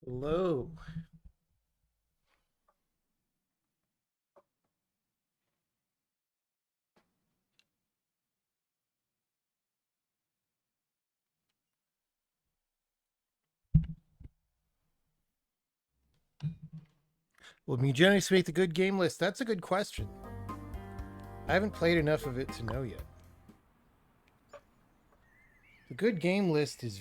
Hello. Will Mugenics make the good game list? That's a good question. I haven't played enough of it to know yet. The good game list is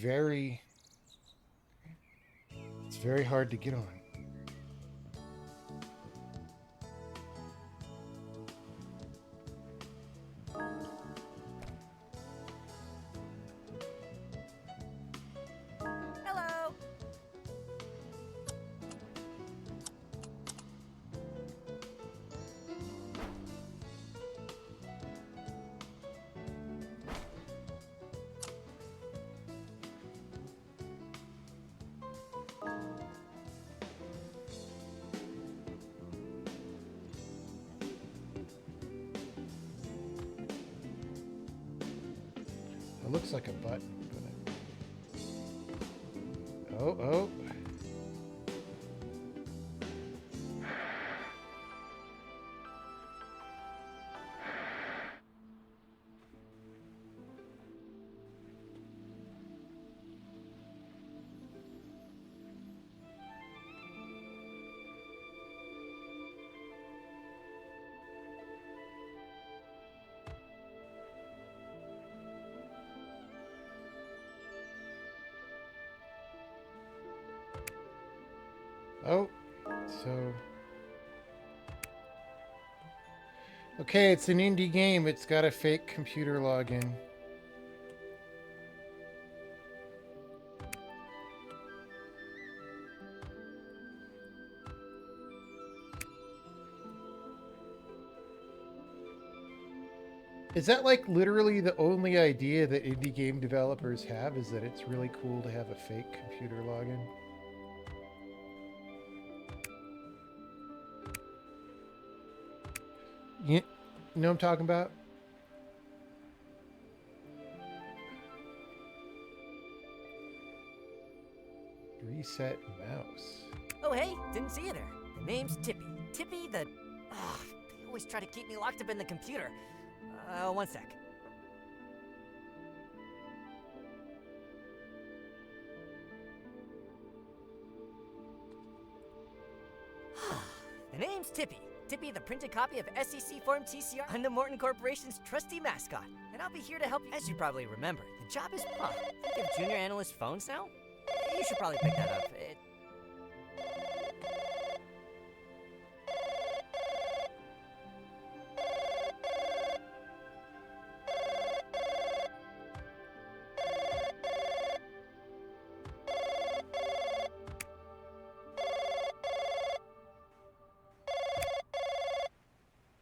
it's very hard to get on. Hello. It looks like a button, but oh. Oh, so okay, it's an indie game. It's got a fake computer login. Is that like literally the only idea that indie game developers have? Is that it's really cool to have a fake computer login? You know what I'm talking about? Reset mouse. Oh, hey, didn't see you there. The name's Tippy. Tippy the... they always try to keep me locked up in the computer. One sec. The name's Tippy. Tippy, the printed copy of SEC Form TCR. I'm the Morton Corporation's trusty mascot, and I'll be here to help you. As you probably remember, the job is they give junior analysts phones now? You should probably pick that up.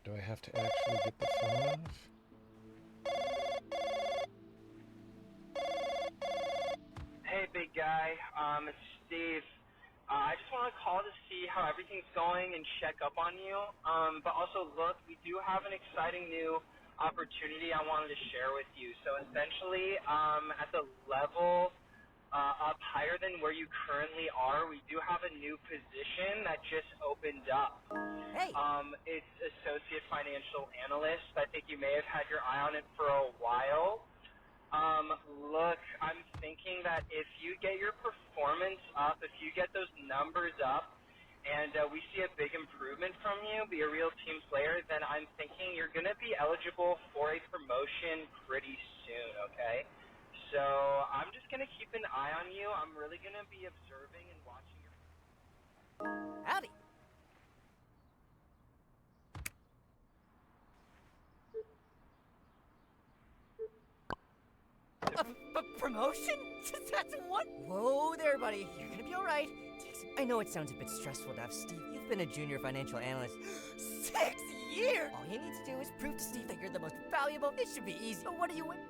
Do I have to actually get the phone off? Hey, big guy. It's Steve. I just want to call to see how everything's going and check up on you. But also, look, we do have an exciting new opportunity I wanted to share with you. So essentially, at the level up higher than where you currently are, we do have a new position that just opened up. Hey! It's Associate Financial Analyst. I think you may have had your eye on it for a while. Look, I'm thinking that if you get your performance up, if you get those numbers up, and we see a big improvement from you, be a real team player, then I'm thinking you're going to be eligible for a promotion pretty soon, okay? So I'm just going to keep an eye on you. I'm really going to be observing and watching your... Howdy! A promotion? That's one? Whoa there, buddy. You're gonna be alright. I know it sounds a bit stressful to have Steve. You've been a junior financial analyst 6 years! All you need to do is prove to Steve that you're the most valuable. It should be easy. So what are you waiting?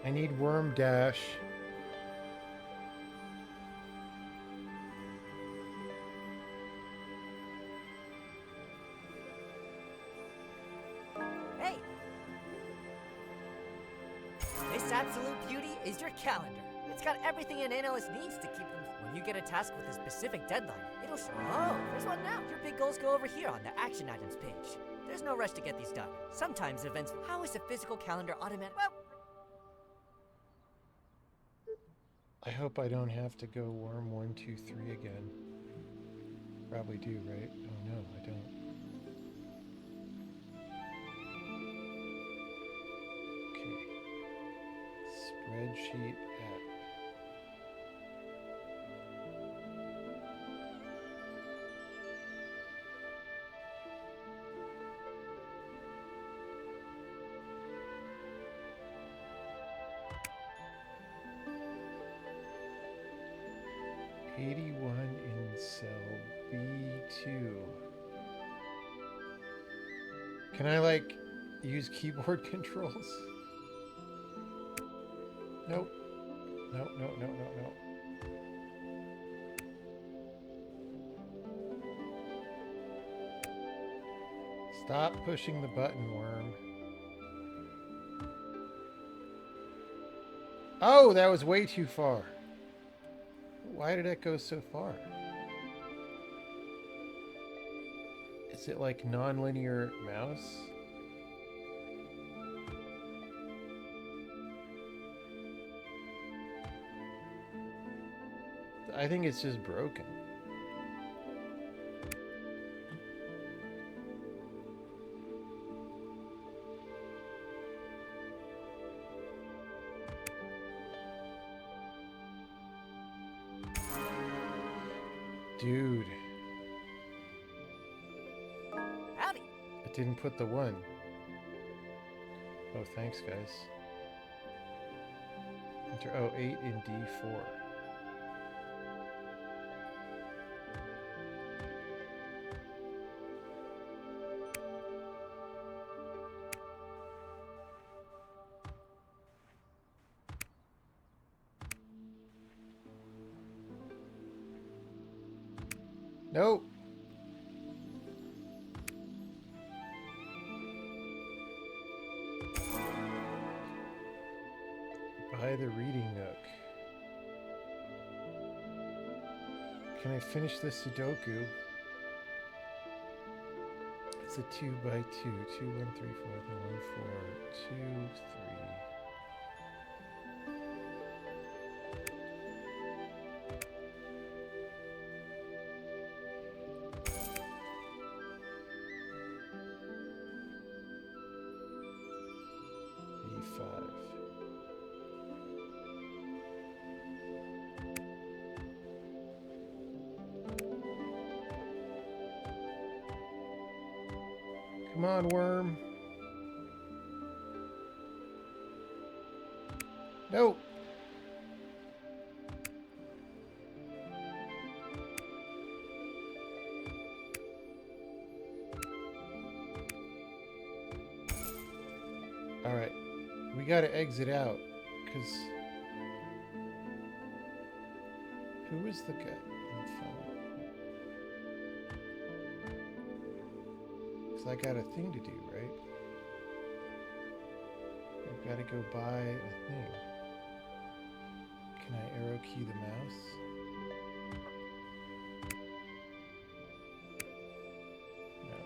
I need Worm Dash. Hey! This absolute beauty is your calendar. It's got everything an analyst needs to keep them. When you get a task with a specific deadline, it'll show. Oh, there's one now. Your big goals go over here on the action items page. There's no rush to get these done. Sometimes events. How is a physical calendar automatic? Well, I hope I don't have to go worm 1, 2, 3 again. Probably do, right? Oh no, I don't. Okay. Spreadsheet app. In cell B2. Can I like use keyboard controls? Nope. No. Stop pushing the button, worm. Oh, that was way too far. Why did it go so far? Is it like non-linear mouse? I think it's just broken. Dude. howdy. It didn't put the 1. Oh, thanks, guys. Enter 8 in D4. Nope. Buy the reading nook. Can I finish this Sudoku? It's a 2 by 2. 2, 1, 3, 4, 1, 4, 2, 3. Come on, worm. Nope. All right. We got to exit out because who was the guy on the phone? I got a thing to do, right? I've got to go buy a thing. Can I arrow key the mouse? No.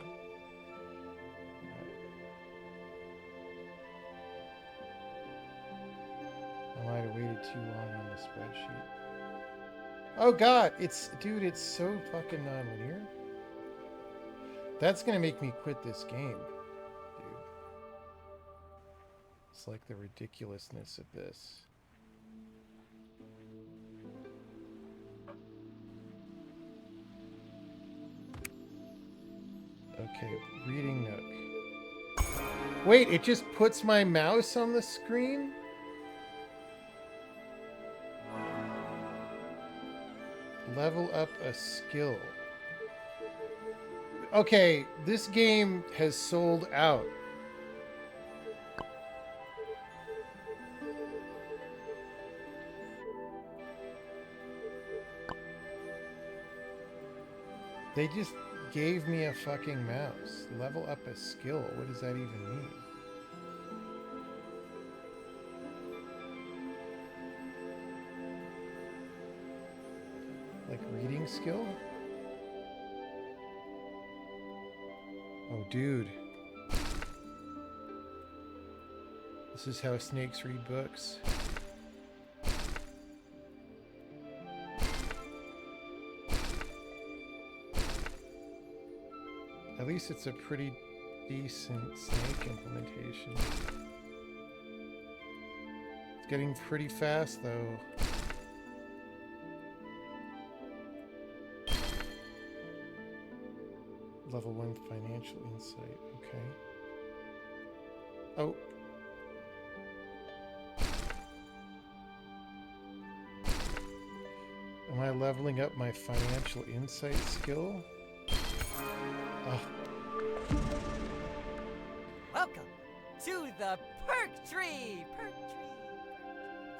I might have waited too long on the spreadsheet. Oh god, dude, it's so fucking non-linear. That's gonna make me quit this game, dude. It's like the ridiculousness of this. Okay, reading nook. Wait, it just puts my mouse on the screen? Level up a skill. Okay, this game has sold out. They just gave me a fucking mouse. Level up a skill. What does that even mean? Reading skill? Oh, dude. This is how snakes read books. At least it's a pretty decent snake implementation. It's getting pretty fast though. Level 1 financial insight, okay. Oh. Am I leveling up my financial insight skill? Oh. Welcome to the perk tree! Perk tree!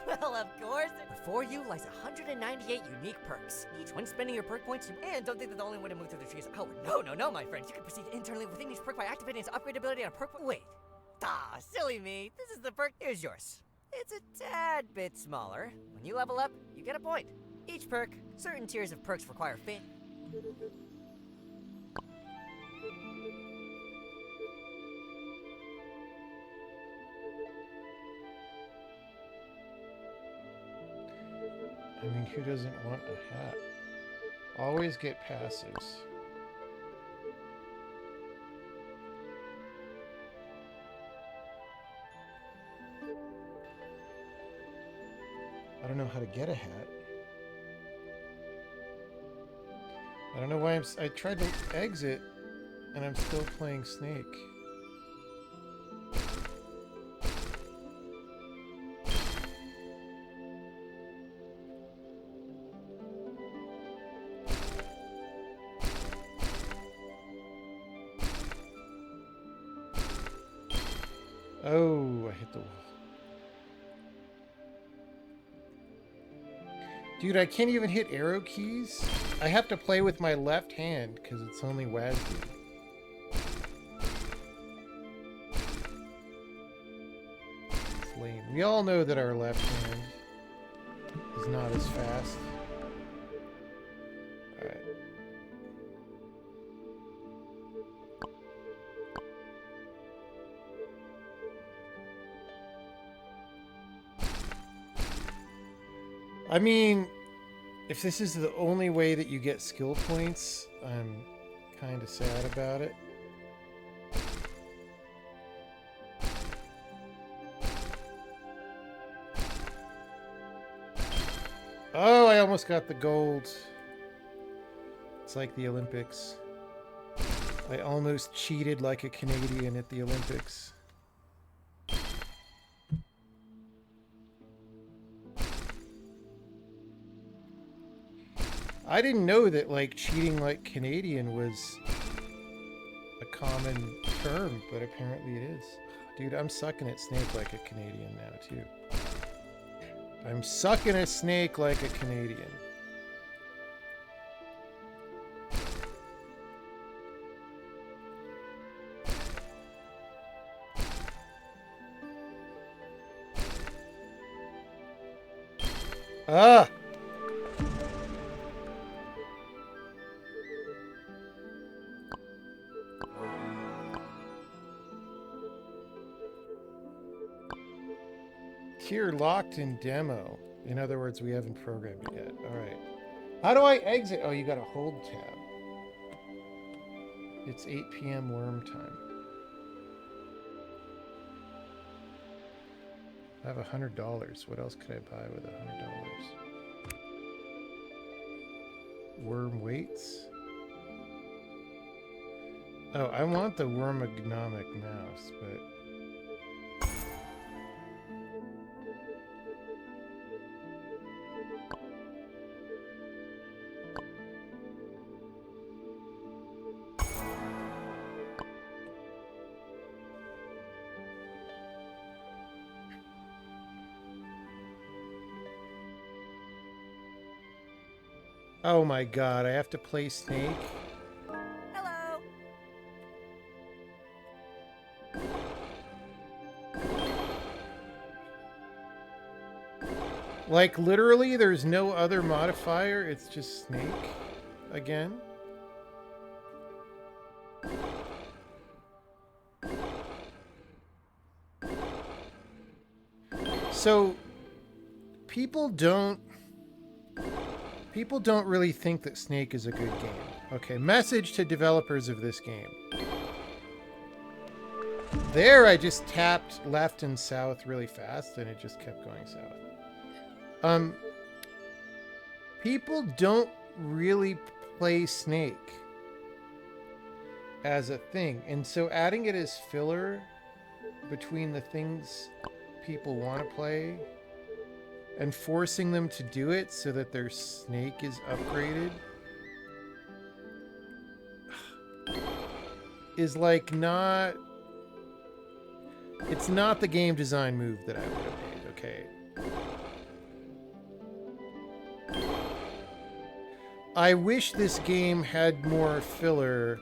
Well, of course, before you lies 198 unique perks. Each one spending your perk points, and don't think that the only way to move through the tree is outward. No, my friends. You can proceed internally within each perk by activating its upgrade ability on a perk. Wait. Silly me. This is the perk. Here's yours. It's a tad bit smaller. When you level up, you get a point. Each perk, certain tiers of perks require fit. I mean, who doesn't want a hat? Always get passives. I don't know how to get a hat. I don't know why I tried to exit and I'm still playing Snake. Oh, I hit the wall. Dude, I can't even hit arrow keys. I have to play with my left hand because it's only WASD. It's lame. We all know that our left hand is not as fast. Alright. I mean, if this is the only way that you get skill points, I'm kind of sad about it. Oh, I almost got the gold. It's like the Olympics. I almost cheated like a Canadian at the Olympics. I didn't know that, like, cheating like Canadian was a common term, but apparently it is. Dude, I'm sucking at Snake like a Canadian now, too. I'm sucking at Snake like a Canadian. Ah! Tier locked in demo. In other words, we haven't programmed it yet. Alright. How do I exit? Oh, you gotta hold tab. It's 8 p.m. worm time. I have $100. What else could I buy with $100? Worm weights? Oh, I want the worm ergonomic mouse, but... Oh my god, I have to play Snake? Hello! Like, literally, there's no other modifier. It's just snake again. So, people don't really think that Snake is a good game. Okay, message to developers of this game. There, I just tapped left and south really fast, and it just kept going south. People don't really play Snake as a thing, and so adding it as filler between the things people want to play and forcing them to do it so that their Snake is upgraded is like not... It's not the game design move that I would have made, okay? I wish this game had more filler,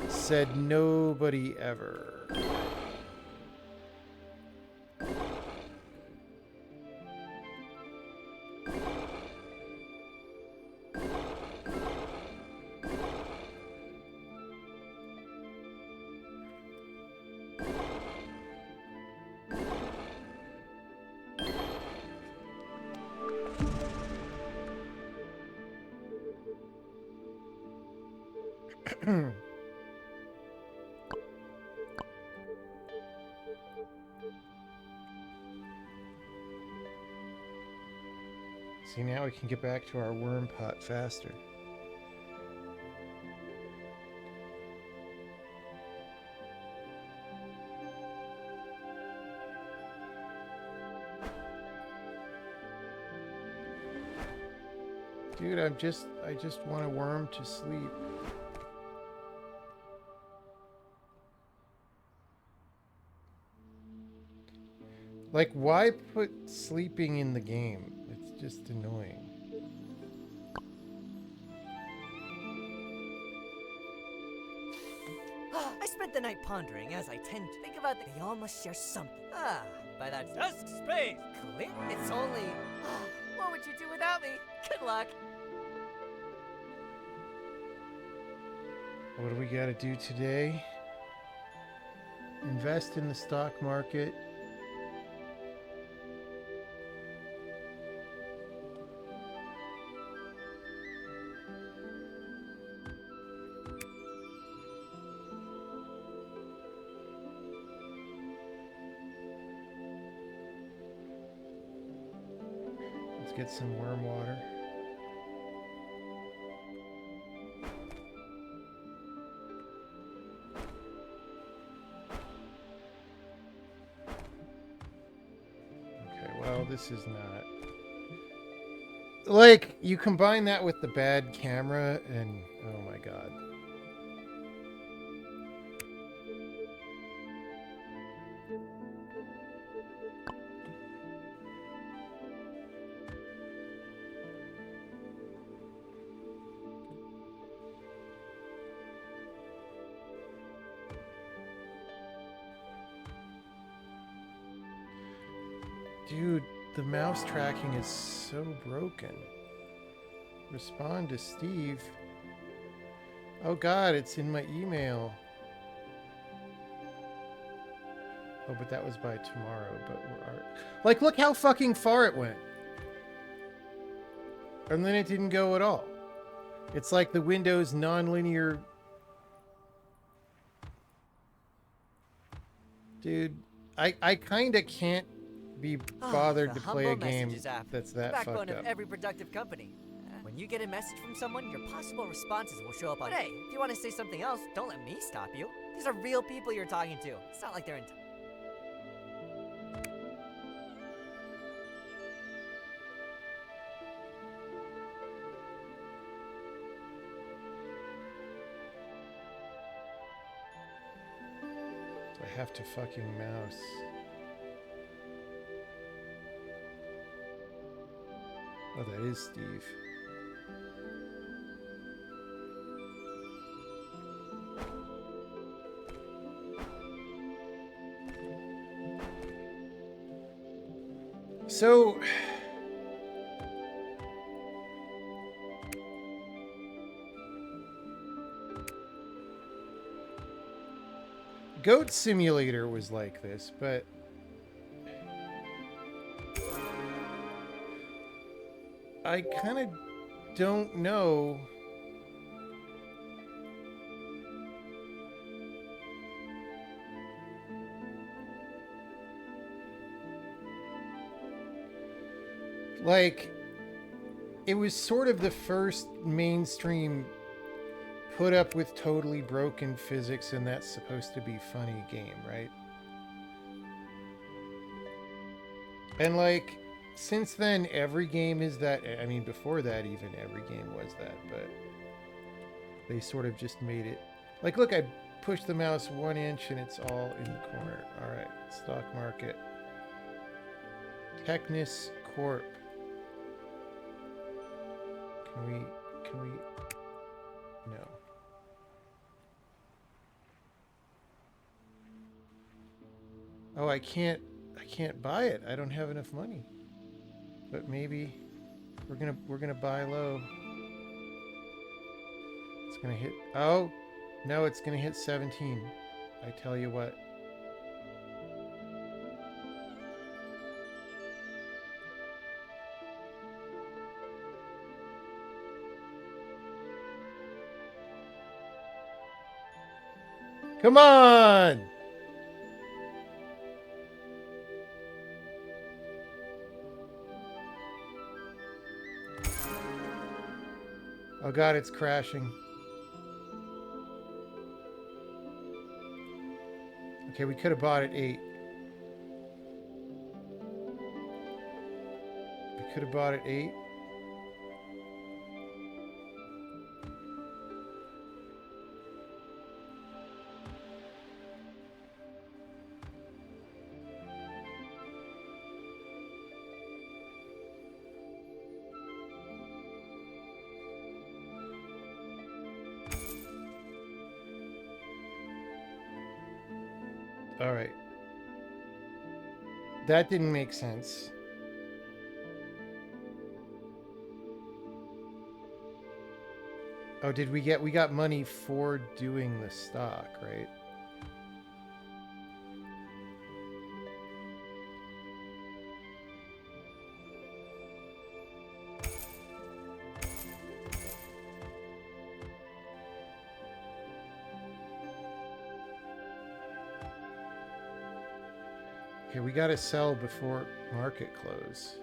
said nobody ever. See, now we can get back to our worm pot faster. Dude, I just want a worm to sleep. Like, why put sleeping in the game? It's just annoying. I spent the night pondering, as I tend to think about that they all must share something. By that dusk space, clear. It's only... what would you do without me? Good luck. What do we gotta do today? Invest in the stock market. Let's get some worm water. Well, this is not... Like, you combine that with the bad camera, and oh my god. Dude, the mouse tracking is so broken. Respond to Steve. Oh god, it's in my email. Oh, but that was by tomorrow, but we're... Like, look how fucking far it went. And then it didn't go at all. It's like the Windows non-linear... Dude, I kinda can't be bothered to play a game that's that fucked backbone up. of every productive company. When you get a message from someone, your possible responses will show up on... Hey, if you want to say something else, don't let me stop you. These are real people you're talking to. It's not like they're in... I have to fucking mouse. Oh, that is Steve. So, Goat Simulator was like this, but I kind of don't know. Like, it was sort of the first mainstream put up with totally broken physics and that's supposed to be funny game, right? And like, since then, every game is that. I mean, before that, even every game was that, but they sort of just made it. Like, look, I push the mouse 1 inch and it's all in the corner. All right, stock market. Technis Corp. Can we, no. Oh, I can't buy it. I don't have enough money. But maybe we're gonna buy low. It's gonna hit, oh, no, it's gonna hit 17. I tell you what. Come on! Oh god, it's crashing. Okay, we could have bought it 8. We could have bought it 8. All right. That didn't make sense. Oh, did we got money for doing the stock, right? Okay, we got to sell before market close.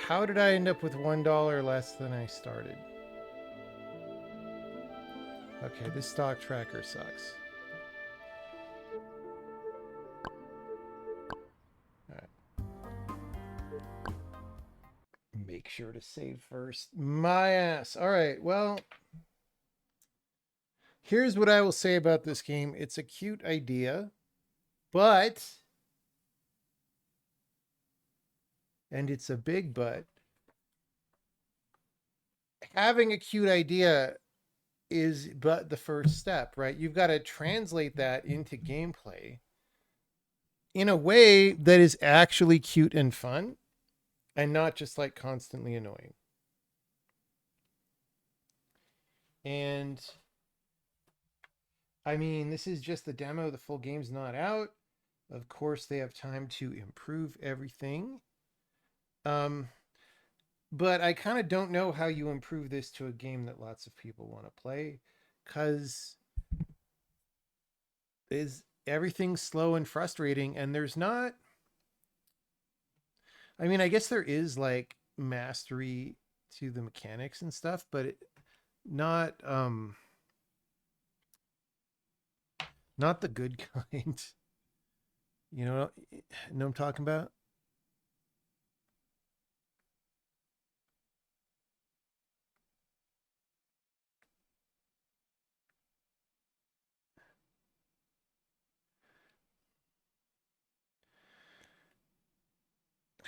How did I end up with $1 less than I started? Okay, this stock tracker sucks. All right. Make sure to save first. My ass. All right, well, here's what I will say about this game. It's a cute idea, but, and it's a big but, having a cute idea is but the first step, right? You've got to translate that into gameplay in a way that is actually cute and fun and not just like constantly annoying. And I mean, this is just the demo. The full game's not out. Of course, they have time to improve everything. But I kind of don't know how you improve this to a game that lots of people want to play, because is everything's slow and frustrating, and there's not. I mean, I guess there is like mastery to the mechanics and stuff, but not not the good kind. You know what I'm talking about?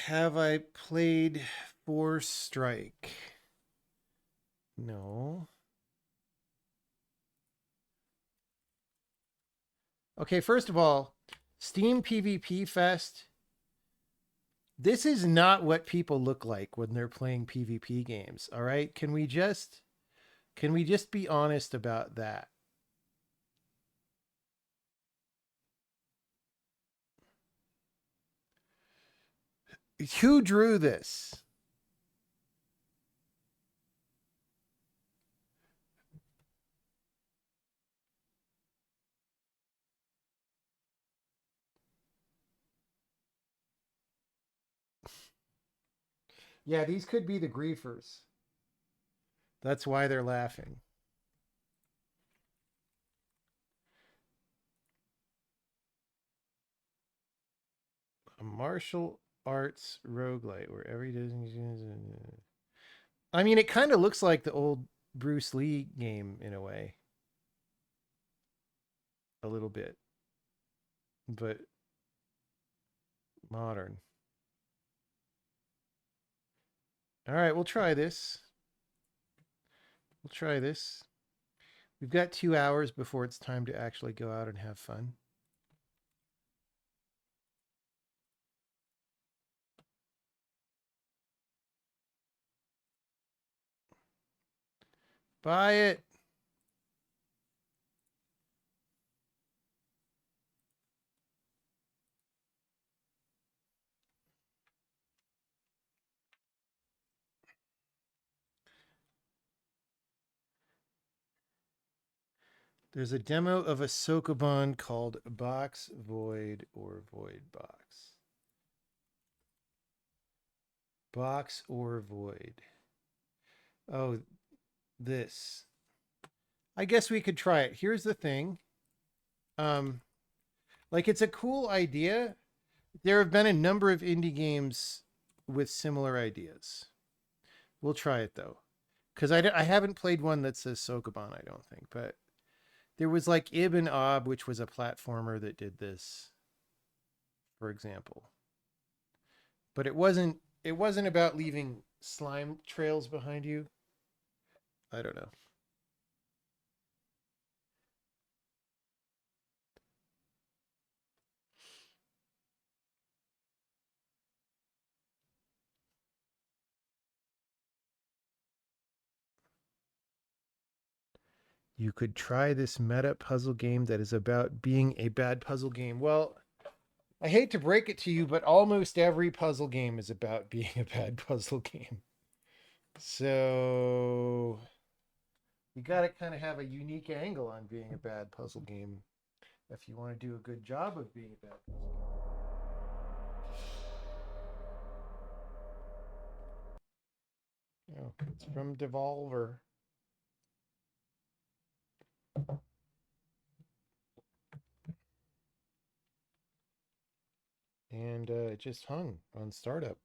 Have I played Forestrike? No. Okay, first of all, Steam PvP Fest. This is not what people look like when they're playing PvP games, all right? Can we just be honest about that? Who drew this? Yeah, these could be the griefers. That's why they're laughing. A martial arts roguelite where every I mean, it kind of looks like the old Bruce Lee game in a way. A little bit. But modern. All right, we'll try this. We'll try this. We've got 2 hours before it's time to actually go out and have fun. Buy it. There's a demo of a Sokoban called Box Void or Void Box. Box or Void. Oh, this. I guess we could try it. Here's the thing. Like, it's a cool idea. There have been a number of indie games with similar ideas. We'll try it, though. Because I haven't played one that says Sokoban, I don't think. But there was like Ibn Ob, which was a platformer that did this, for example. But it wasn't about leaving slime trails behind you. I don't know. You could try this meta puzzle game that is about being a bad puzzle game. Well, I hate to break it to you, but almost every puzzle game is about being a bad puzzle game. So you got to kind of have a unique angle on being a bad puzzle game if you want to do a good job of being a bad puzzle game. Oh, it's from Devolver. And it just hung on startup.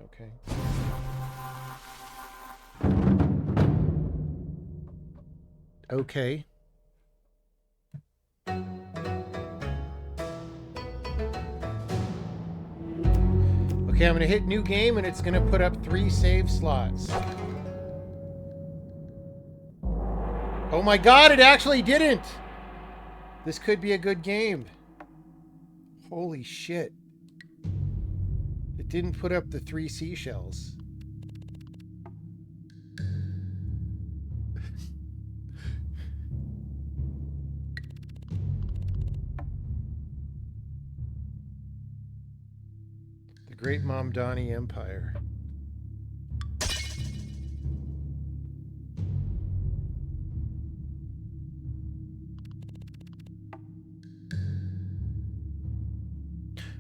Okay. Okay. Okay, I'm going to hit new game and it's going to put up 3 save slots. Oh my god, it actually didn't! This could be a good game. Holy shit. It didn't put up the 3 seashells. The Great Mamdani Empire.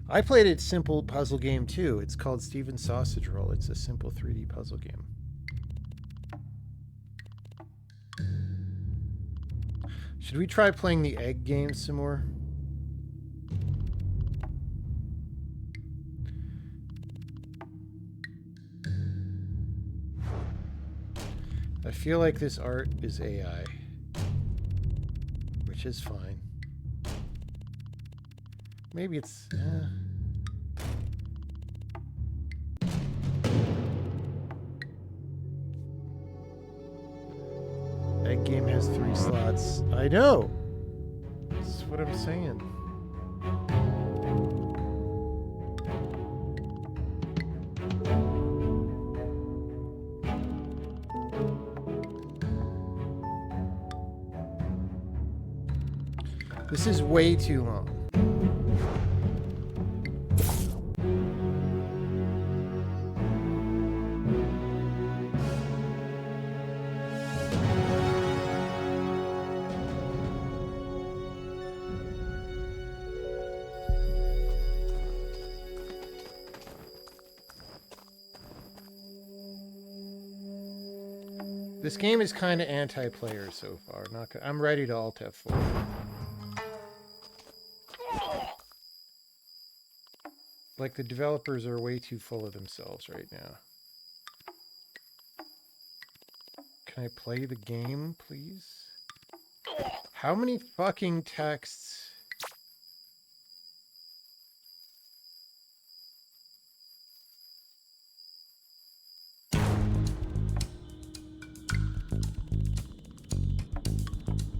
I played a simple puzzle game too. It's called Steven's Sausage Roll. It's a simple 3D puzzle game. Should we try playing the egg game some more? I feel like this art is AI, which is fine. Maybe it's... That game has 3 slots. I know. That's what I'm saying. This is way too long. This game is kind of anti-player so far. I'm ready to Alt F4. Like, the developers are way too full of themselves right now. Can I play the game, please? How many fucking texts?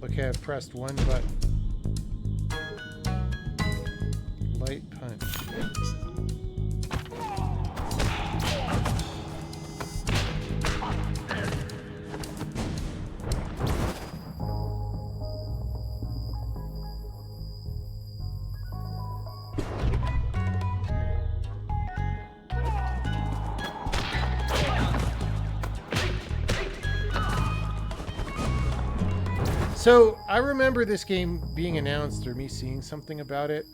Okay, I've pressed one button. Light punch. So, I remember this game being announced or me seeing something about it.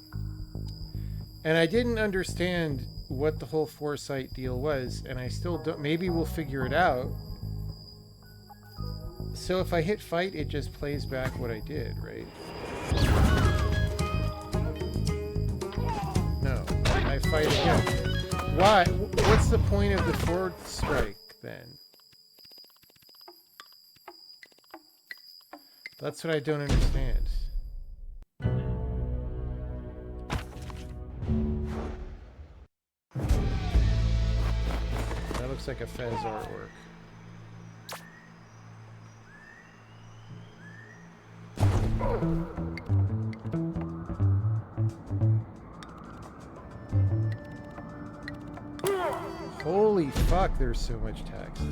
And I didn't understand what the whole Foresight deal was. And I still don't. Maybe we'll figure it out. So if I hit fight, it just plays back what I did, right? No. I fight again. Why? What's the point of the Forestrike then? That's what I don't understand. That looks like a Fez artwork. Holy fuck, there's so much text.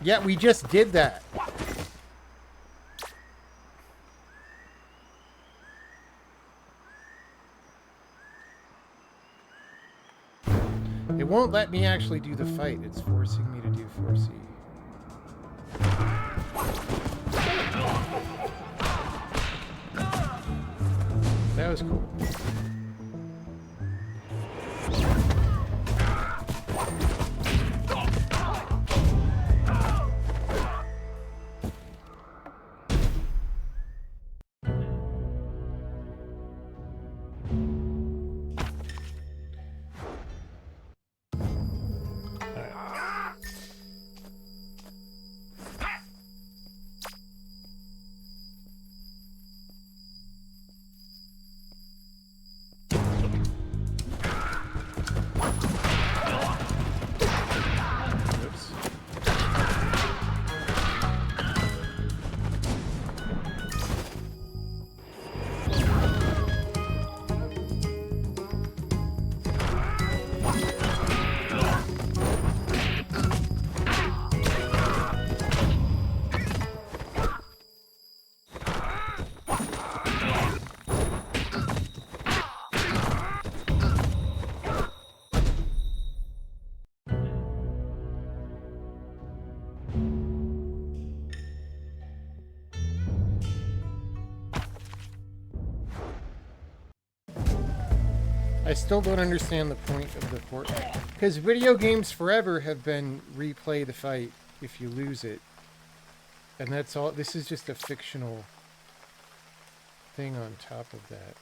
Yeah, we just did that. It won't let me actually do the fight. It's forcing me to do 4C. That was cool. I still don't understand the point of the port. Because video games forever have been replay the fight if you lose it. And that's all. This is just a fictional thing on top of that.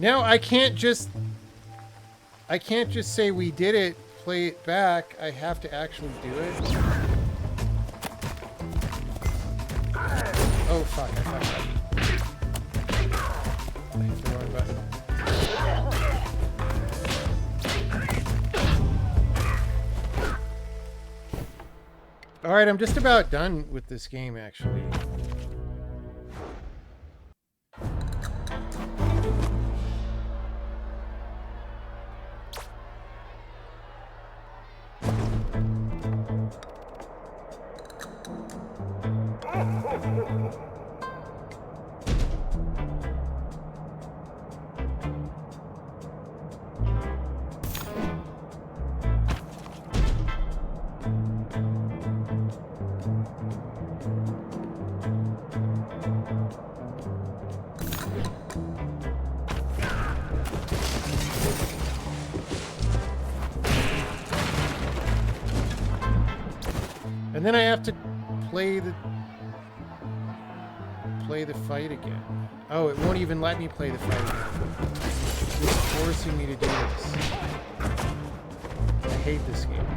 Now I can't just say we did it, play it back. I have to actually do it. Oh fuck, I fucked up. I hit the wrong button. Alright, I'm just about done with this game actually. And then I have to play the fight again. Oh, it won't even let me play the fight again. It's forcing me to do this. I hate this game.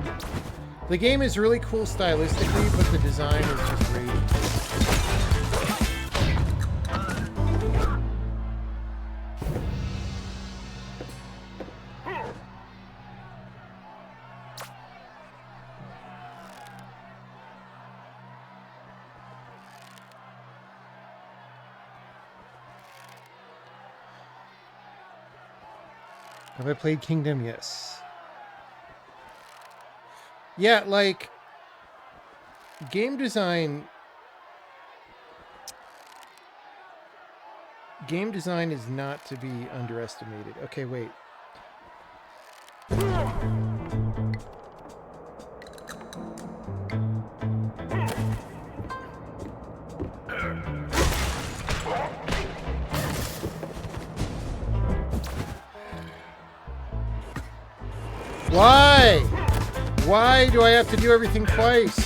The game is really cool stylistically, but the design is just raging. Have I played Kingdom? Yes. Yeah, like, game design is not to be underestimated. Okay, wait. Why? Why do I have to do everything twice?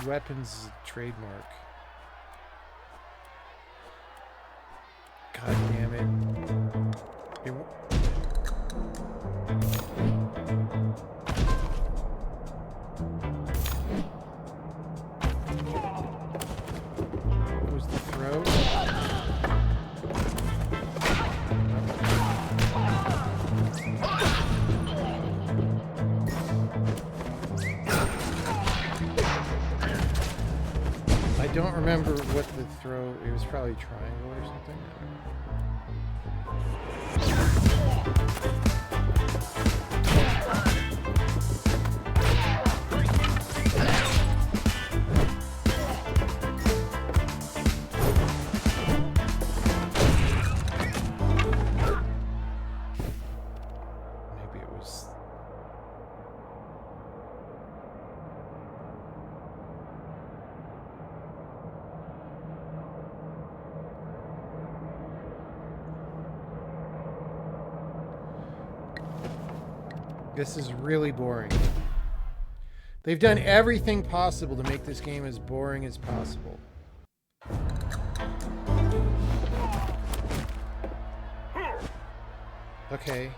Weapons trademark. God damn it. What was the throw? I don't remember what the throw. It was probably triangle or something. Maybe it was. This is really boring. They've done everything possible to make this game as boring as possible. Okay.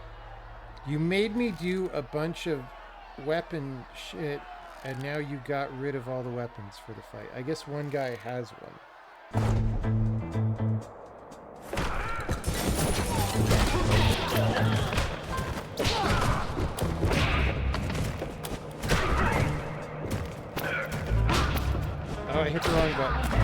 You made me do a bunch of weapon shit, and now you got rid of all the weapons for the fight. I guess one guy has one. Oh, I hit the wrong button.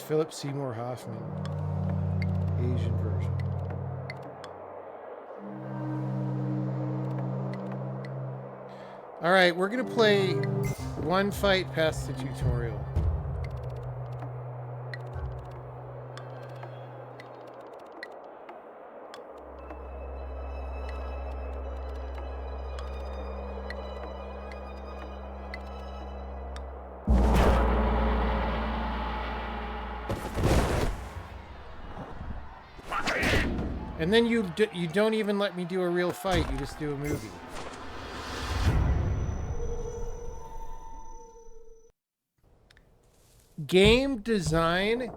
Philip Seymour Hoffman, Asian version. All right, we're gonna play one fight past the tutorial. And then you don't even let me do a real fight, you just do a movie. Game design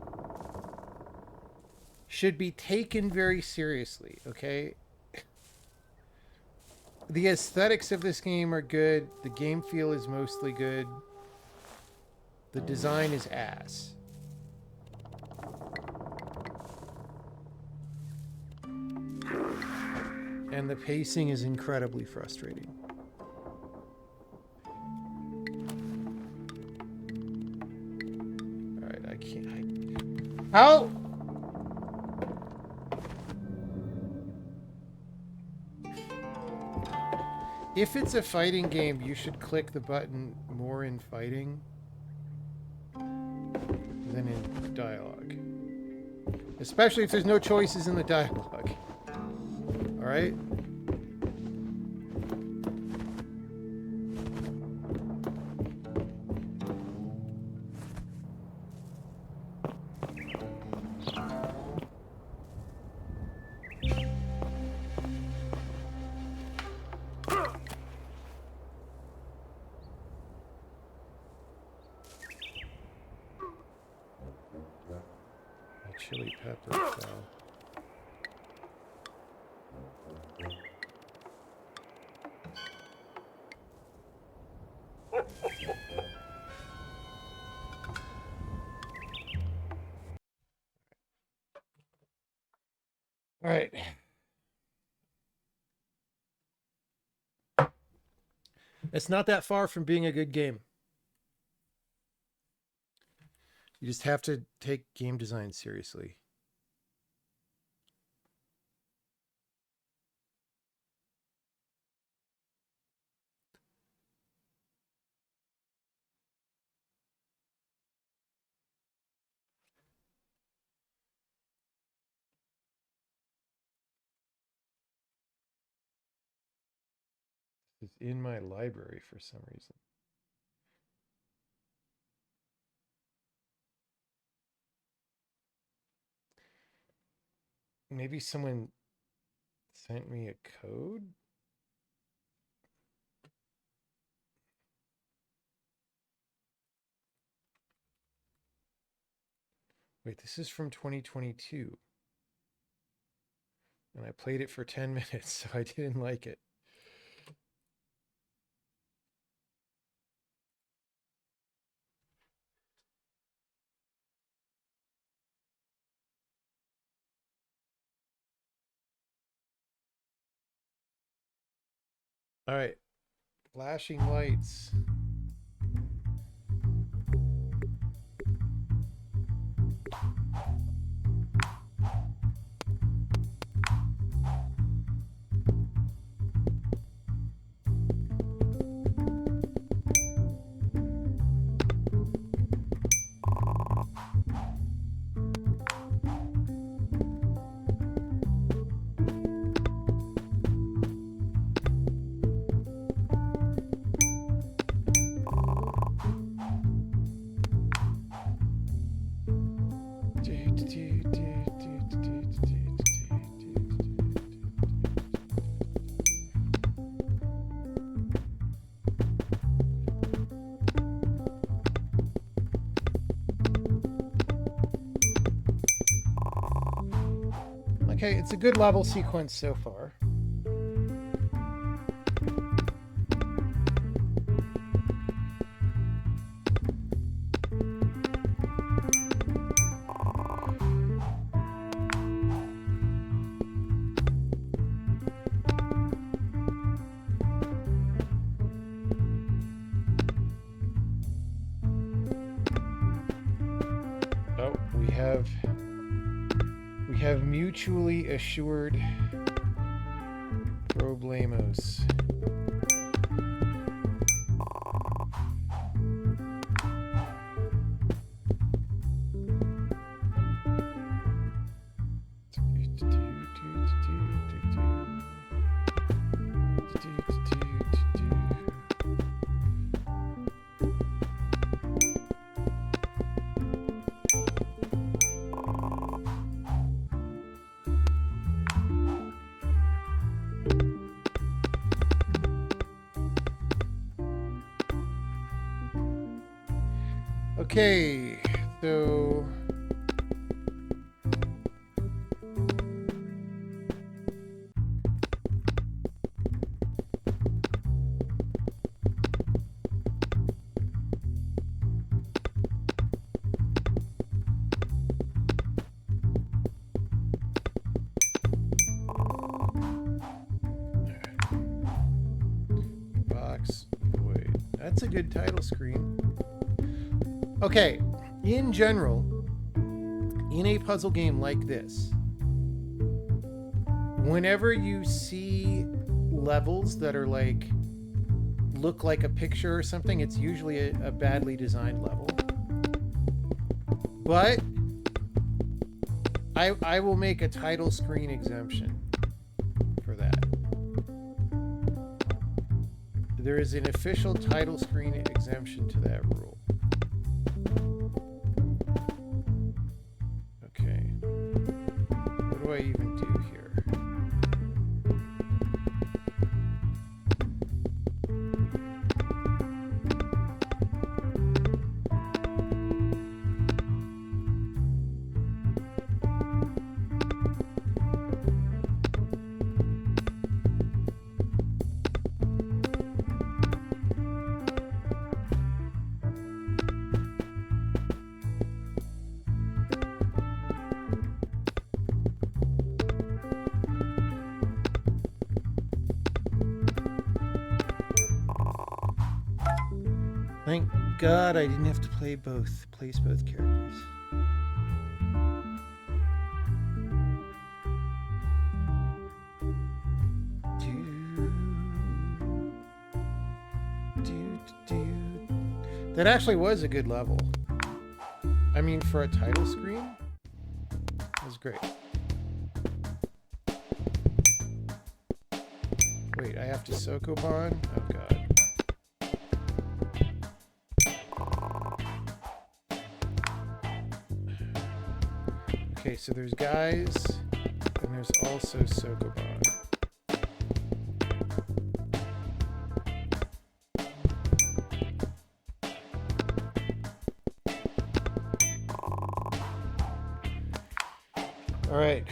should be taken very seriously, okay? The aesthetics of this game are good. The game feel is mostly good. The design is ass. And the pacing is incredibly frustrating. Alright, I can't... How? If it's a fighting game, you should click the button more in fighting than in dialogue. Especially if there's no choices in the dialogue. Alright? Chili pepper fell. All right. It's not that far from being a good game. You just have to take game design seriously. It's in my library for some reason. Maybe someone sent me a code? Wait, this is from 2022. And I played it for 10 minutes, so I didn't like it. All right. Flashing lights. Okay, it's a good level sequence so far. Oh, we we have mutually assured problemos. Okay, so box void. That's a good title screen. Okay, in general, in a puzzle game like this, whenever you see levels that are like, look like a picture or something, it's usually a badly designed level. But I will make a title screen exemption for that. There is an official title screen exemption to that rule. What do I even do here? Thank God I didn't have to place both characters. That actually was a good level. I mean, for a title screen, it was great. Wait, I have to Sokoban? Oh God. Okay, so there's guys, and there's also Sokoban. All right.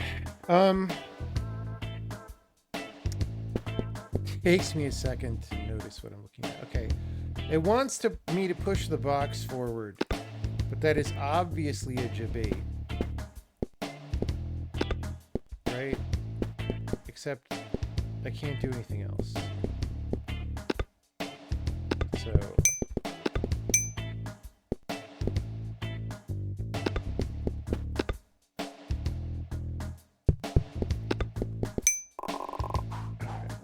Takes me a second to notice what I'm looking at. Okay. It wants me to push the box forward, but that is obviously a debate. Right? Except I can't do anything else. So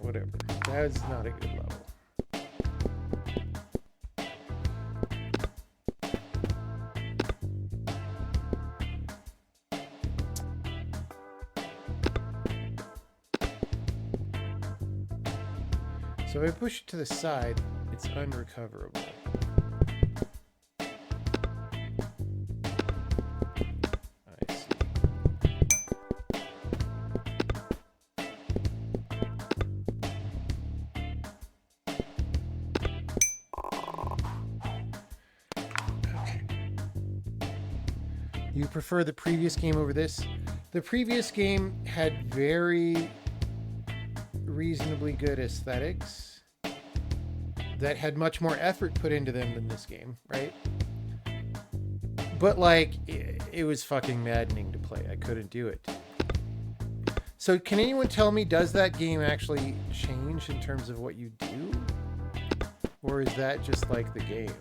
whatever. That's not a good level. So if I push it to the side, it's unrecoverable. I see. Okay. You prefer the previous game over this? The previous game had very reasonably good aesthetics that had much more effort put into them than this game, right? But like, it was fucking maddening to play. I couldn't do it. So can anyone tell me, does that game actually change in terms of what you do? Or is that just like the game?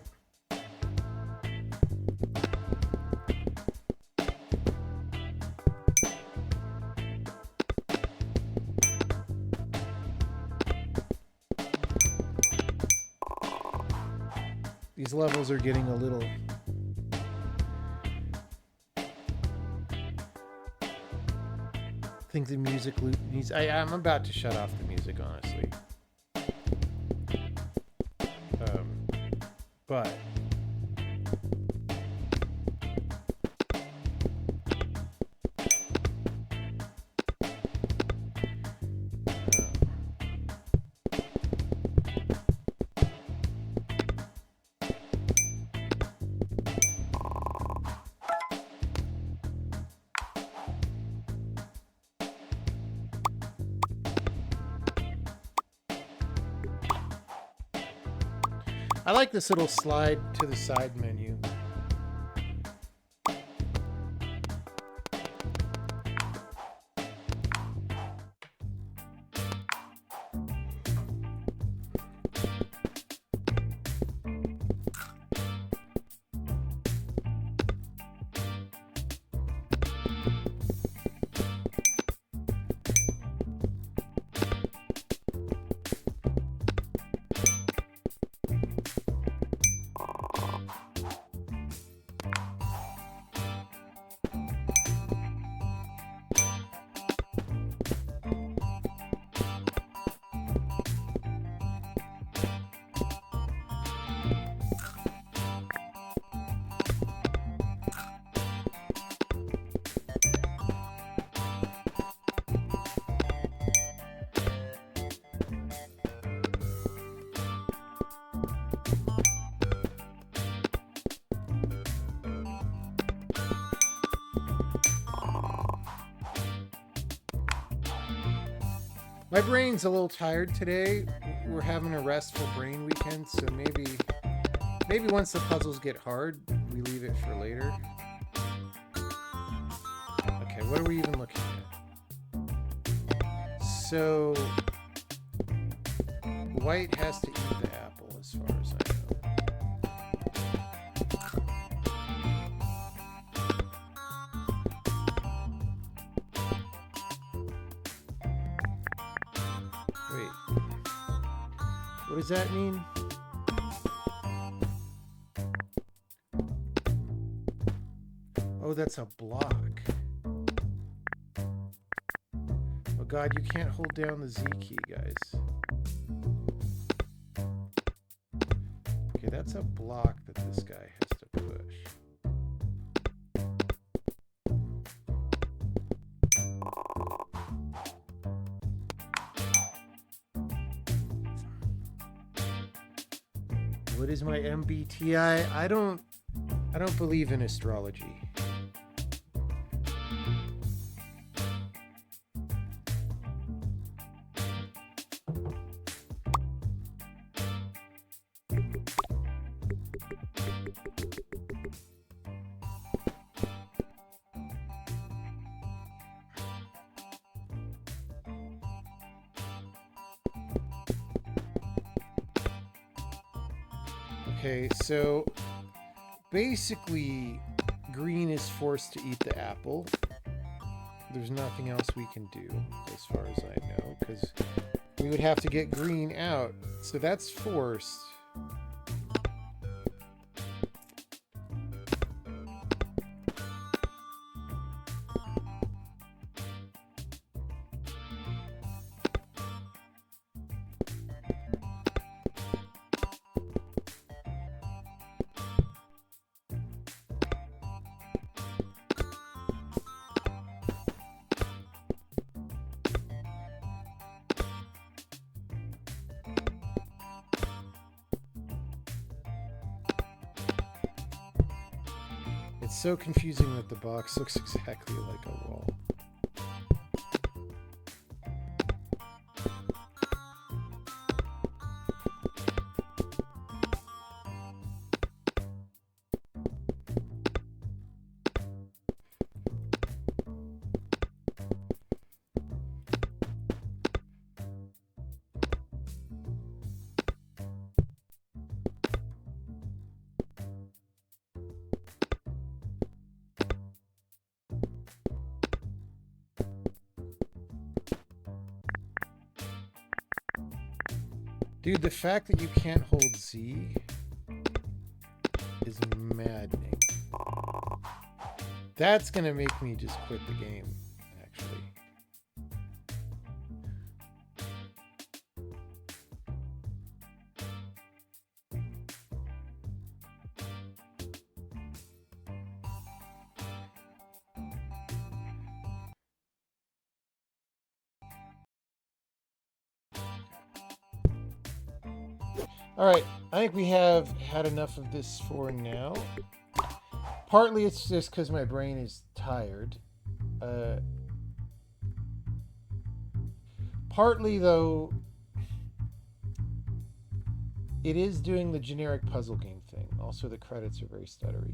These levels are getting a little... I think the music loop needs... I'm about to shut off the music, honestly. But... I like this little slide to the side menu. My brain's a little tired today. We're having a restful brain weekend, so maybe once the puzzles get hard, we leave it for later. Okay, what are we even looking at? So, white has to eat the apple, as far as I know. What does that mean? Oh, that's a block. Oh God, you can't hold down the Z key, guys. Okay, that's a block that this guy has to push. What is my MBTI? I don't believe in astrology. Okay, so basically green is forced to eat the apple. There's nothing else we can do as far as I know, because we would have to get green out. So that's forced. It's so confusing that the box looks exactly like a wall. Dude, the fact that you can't hold Z is maddening. That's going to make me just quit the game, actually. All right, I think we have had enough of this for now. Partly it's just because my brain is tired. Partly, though, it is doing the generic puzzle game thing. Also, the credits are very stuttery.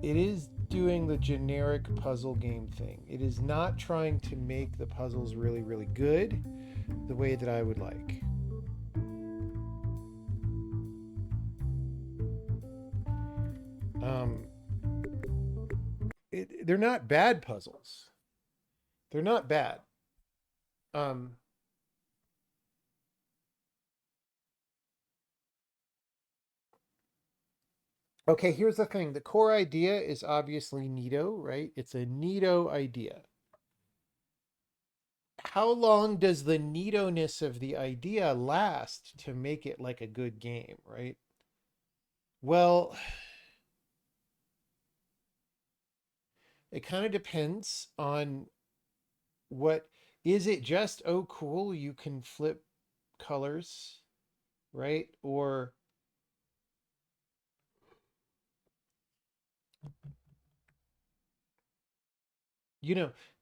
It is doing the generic puzzle game thing. It is not trying to make the puzzles really, really good the way that I would like. They're not bad puzzles. They're not bad. Okay, here's the thing. The core idea is obviously neato, right? It's a neato idea. How long does the neato-ness of the idea last to make it like a good game, right? Well, it kind of depends on what is it just, oh cool, you can flip colors, right? Or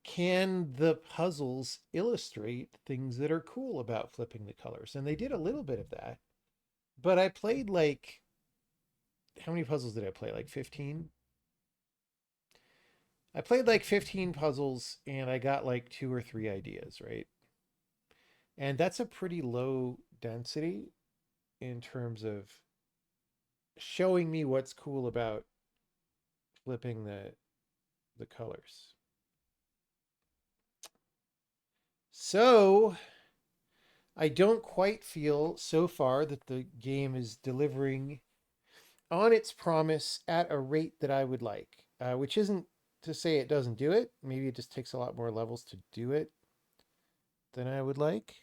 can the puzzles illustrate things that are cool about flipping the colors? And they did a little bit of that. But I played like, how many puzzles did I play? Like 15? I played like 15 puzzles and I got like 2 or 3 ideas, right? And that's a pretty low density in terms of showing me what's cool about flipping the colors. So I don't quite feel so far that the game is delivering on its promise at a rate that I would like, which isn't to say it doesn't do it. Maybe it just takes a lot more levels to do it than I would like.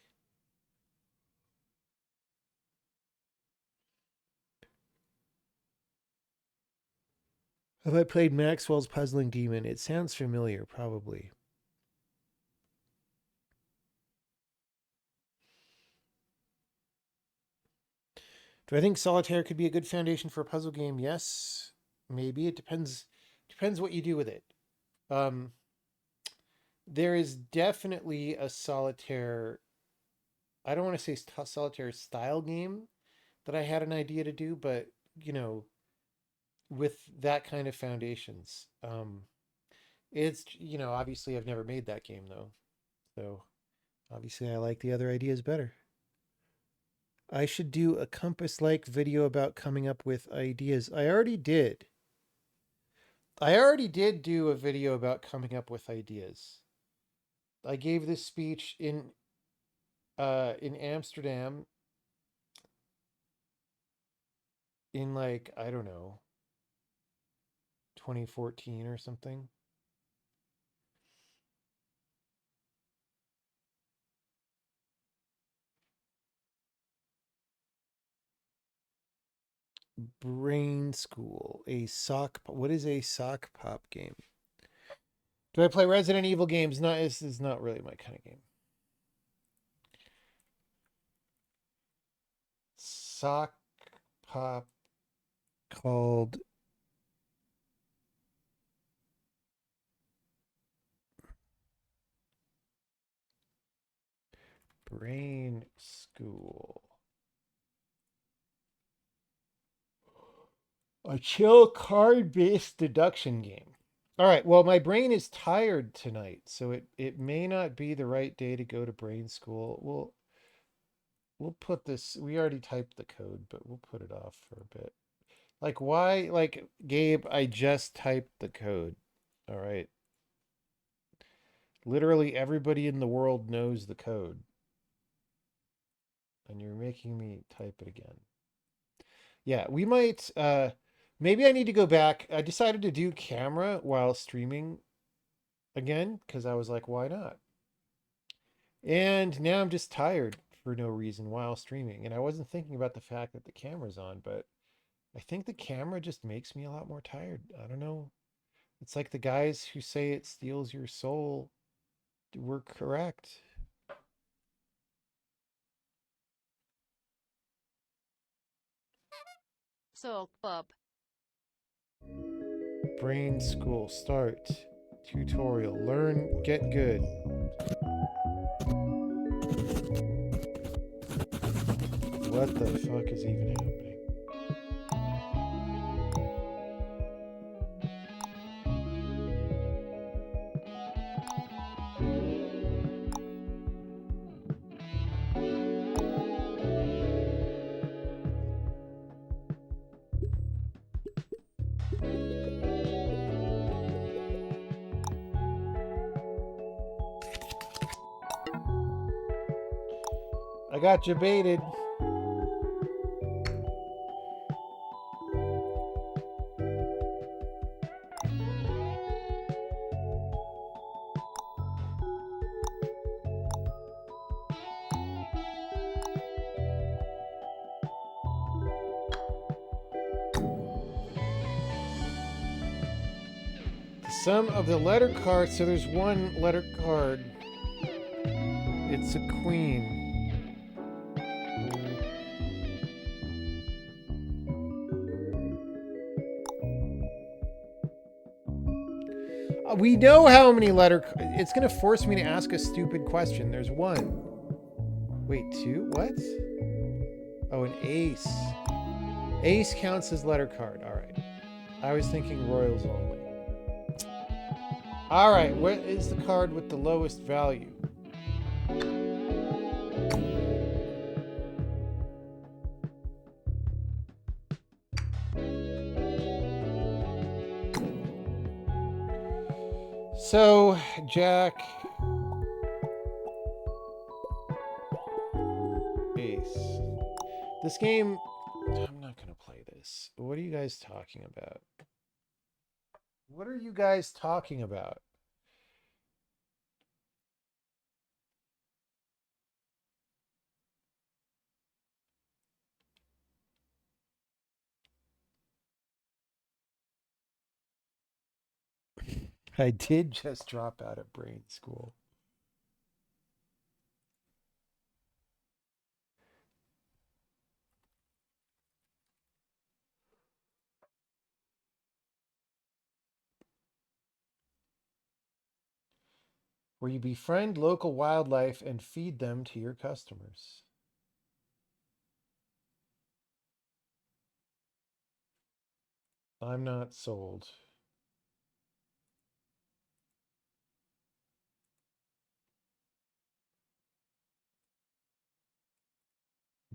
Have I played Maxwell's Puzzling Demon? It sounds familiar, probably. Do I think solitaire could be a good foundation for a puzzle game? Yes, maybe. It depends what you do with it. There is definitely a solitaire, I don't want to say solitaire style game that I had an idea to do, but with that kind of foundations. It's obviously I've never made that game though. So obviously I like the other ideas better. I should do a compass-like video about coming up with ideas. I already did do a video about coming up with ideas. I gave this speech in Amsterdam in like, I don't know, 2014 or something. Brain School, what is a sock pop game? Do I play Resident Evil games? Not, this is not really my kind of game. Sock pop called Brain School. A chill card-based deduction game. All right, well, my brain is tired tonight, so it may not be the right day to go to Brain School. We'll put this, we already typed the code, but we'll put it off for a bit. Like, why? Like, Gabe, I just typed the code. All right. Literally everybody in the world knows the code. And you're making me type it again. Yeah, we might maybe I need to go back. I decided to do camera while streaming again because I was like, why not? And now I'm just tired for no reason while streaming. And I wasn't thinking about the fact that the camera's on, but I think the camera just makes me a lot more tired. I don't know. It's like the guys who say it steals your soul were correct. So, club. Brain school start. Tutorial. Learn, get good. What the fuck is even happening? I got you baited. The sum of the letter cards. So there's one letter card. It's a queen. We know how many letter. It's going to force me to ask a stupid question. There's one. Wait, two? What? Oh, an ace. Ace counts as letter card. All right. I was thinking royals only. All right. What is the card with the lowest value? So, Jack. Ace. This game, I'm not going to play this. What are you guys talking about? What are you guys talking about? I did just drop out of brain school. Where you befriend local wildlife and feed them to your customers. I'm not sold.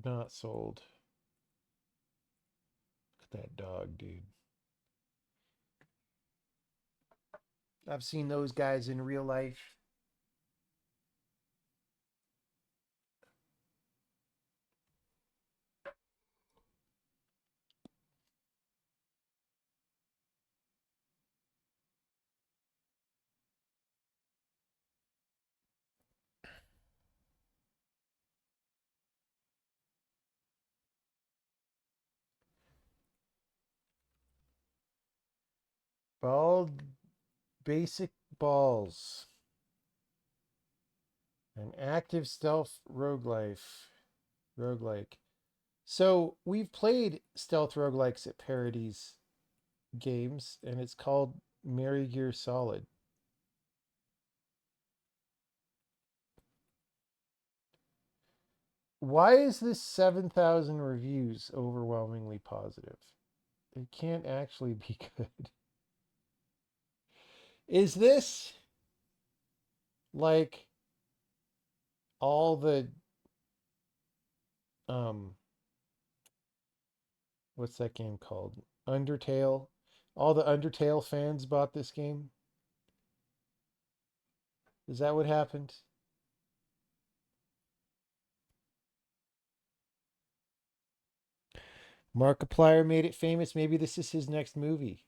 Not sold. Look at that dog, dude. I've seen those guys in real life. Bald basic balls. An active stealth roguelike. So we've played stealth roguelikes at Parodies games, and it's called Mary Gear Solid. Why is this 7,000 reviews overwhelmingly positive? It can't actually be good. Is this like all the what's that game called? Undertale. All the Undertale fans bought this game. Is that what happened? Markiplier made it famous. Maybe this is his next movie.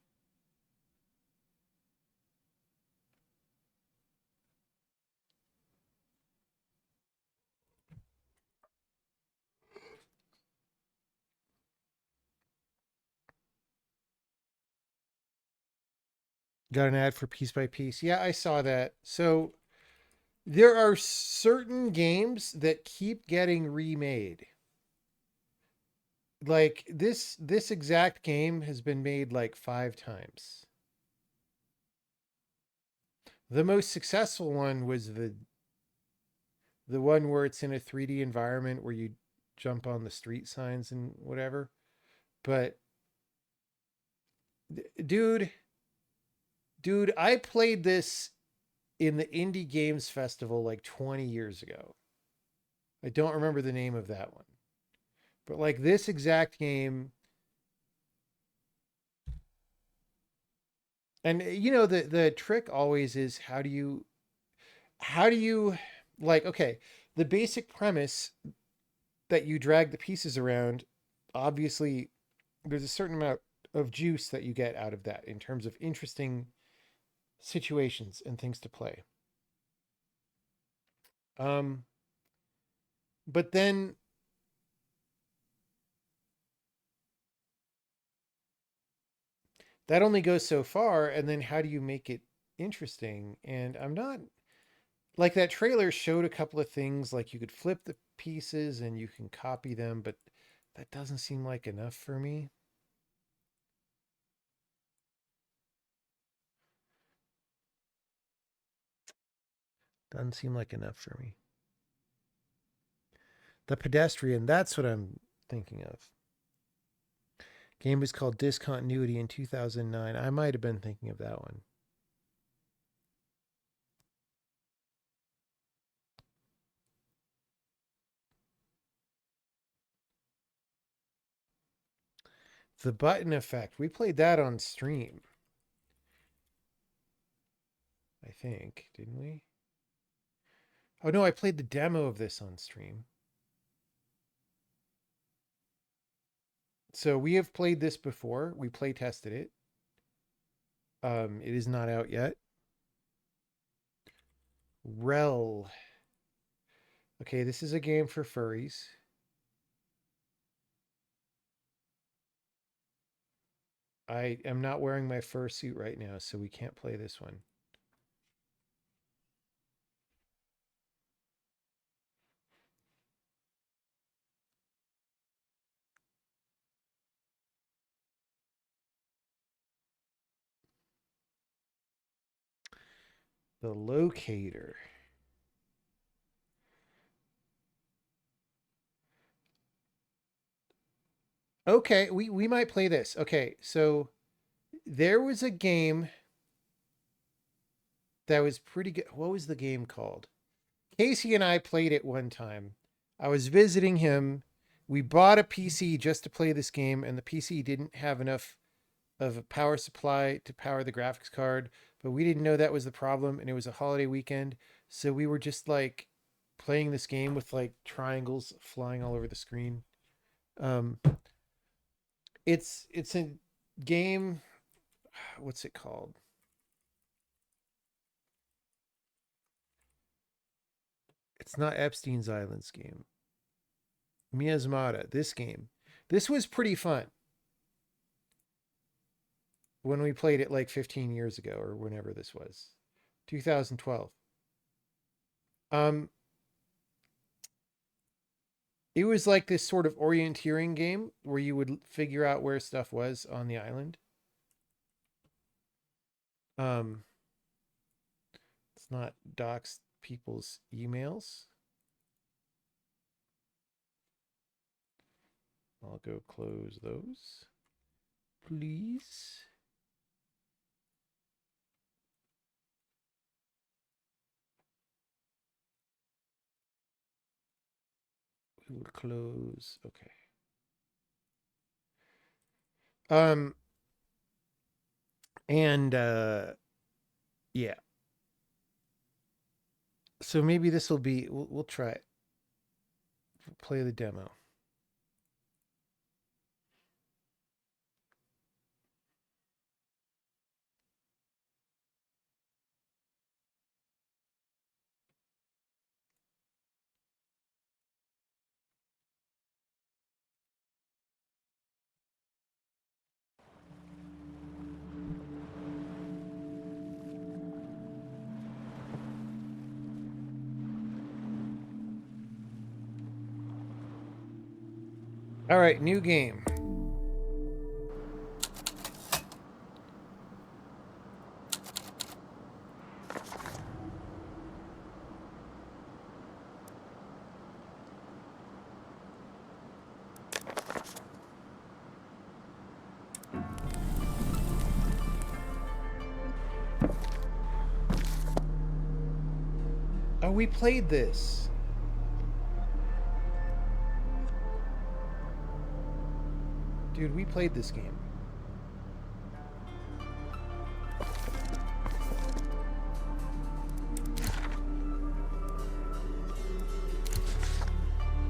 Got an ad for Piece by Piece. Yeah, I saw that. So there are certain games that keep getting remade. Like this exact game has been made like 5 times. The most successful one was the one where it's in a 3D environment where you jump on the street signs and whatever. But dude, I played this in the Indie Games Festival like 20 years ago. I don't remember the name of that one. But like this exact game, and you know the trick always is how do you like okay, the basic premise that you drag the pieces around, obviously there's a certain amount of juice that you get out of that in terms of interesting situations and things to play. Um but then that only goes so far, and then how do you make it interesting? And I'm not like that trailer showed a couple of things like you could flip the pieces and you can copy them, but that doesn't seem like enough for me. Doesn't seem like enough for me. The Pedestrian, that's what I'm thinking of. Game was called Discontinuity in 2009. I might have been thinking of that one. The Button Effect. We played that on stream. I think, didn't we? Oh no, I played the demo of this on stream. So we have played this before. We play tested it. It is not out yet. Rel. Okay, this is a game for furries. I am not wearing my fursuit right now, so we can't play this one. The Locator. Okay, we might play this. Okay, so there was a game that was pretty good. What was the game called? Casey and I played it one time. I was visiting him. We bought a PC just to play this game, and the PC didn't have enough of a power supply to power the graphics card, but we didn't know that was the problem, and it was a holiday weekend, so we were just like playing this game with like triangles flying all over the screen. Um, it's a game. What's it called? It's not Epstein's Island's game. Miasmata. This game. This was pretty fun when we played it like 15 years ago or whenever this was. 2012. Um, it was like this sort of orienteering game where you would figure out where stuff was on the island. Um, it's not dox people's emails. I'll go close those, please. We will close. Okay. And yeah. So maybe this will be we'll try it. We'll play the demo. All right, new game. Oh, we played this. Dude, we played this game.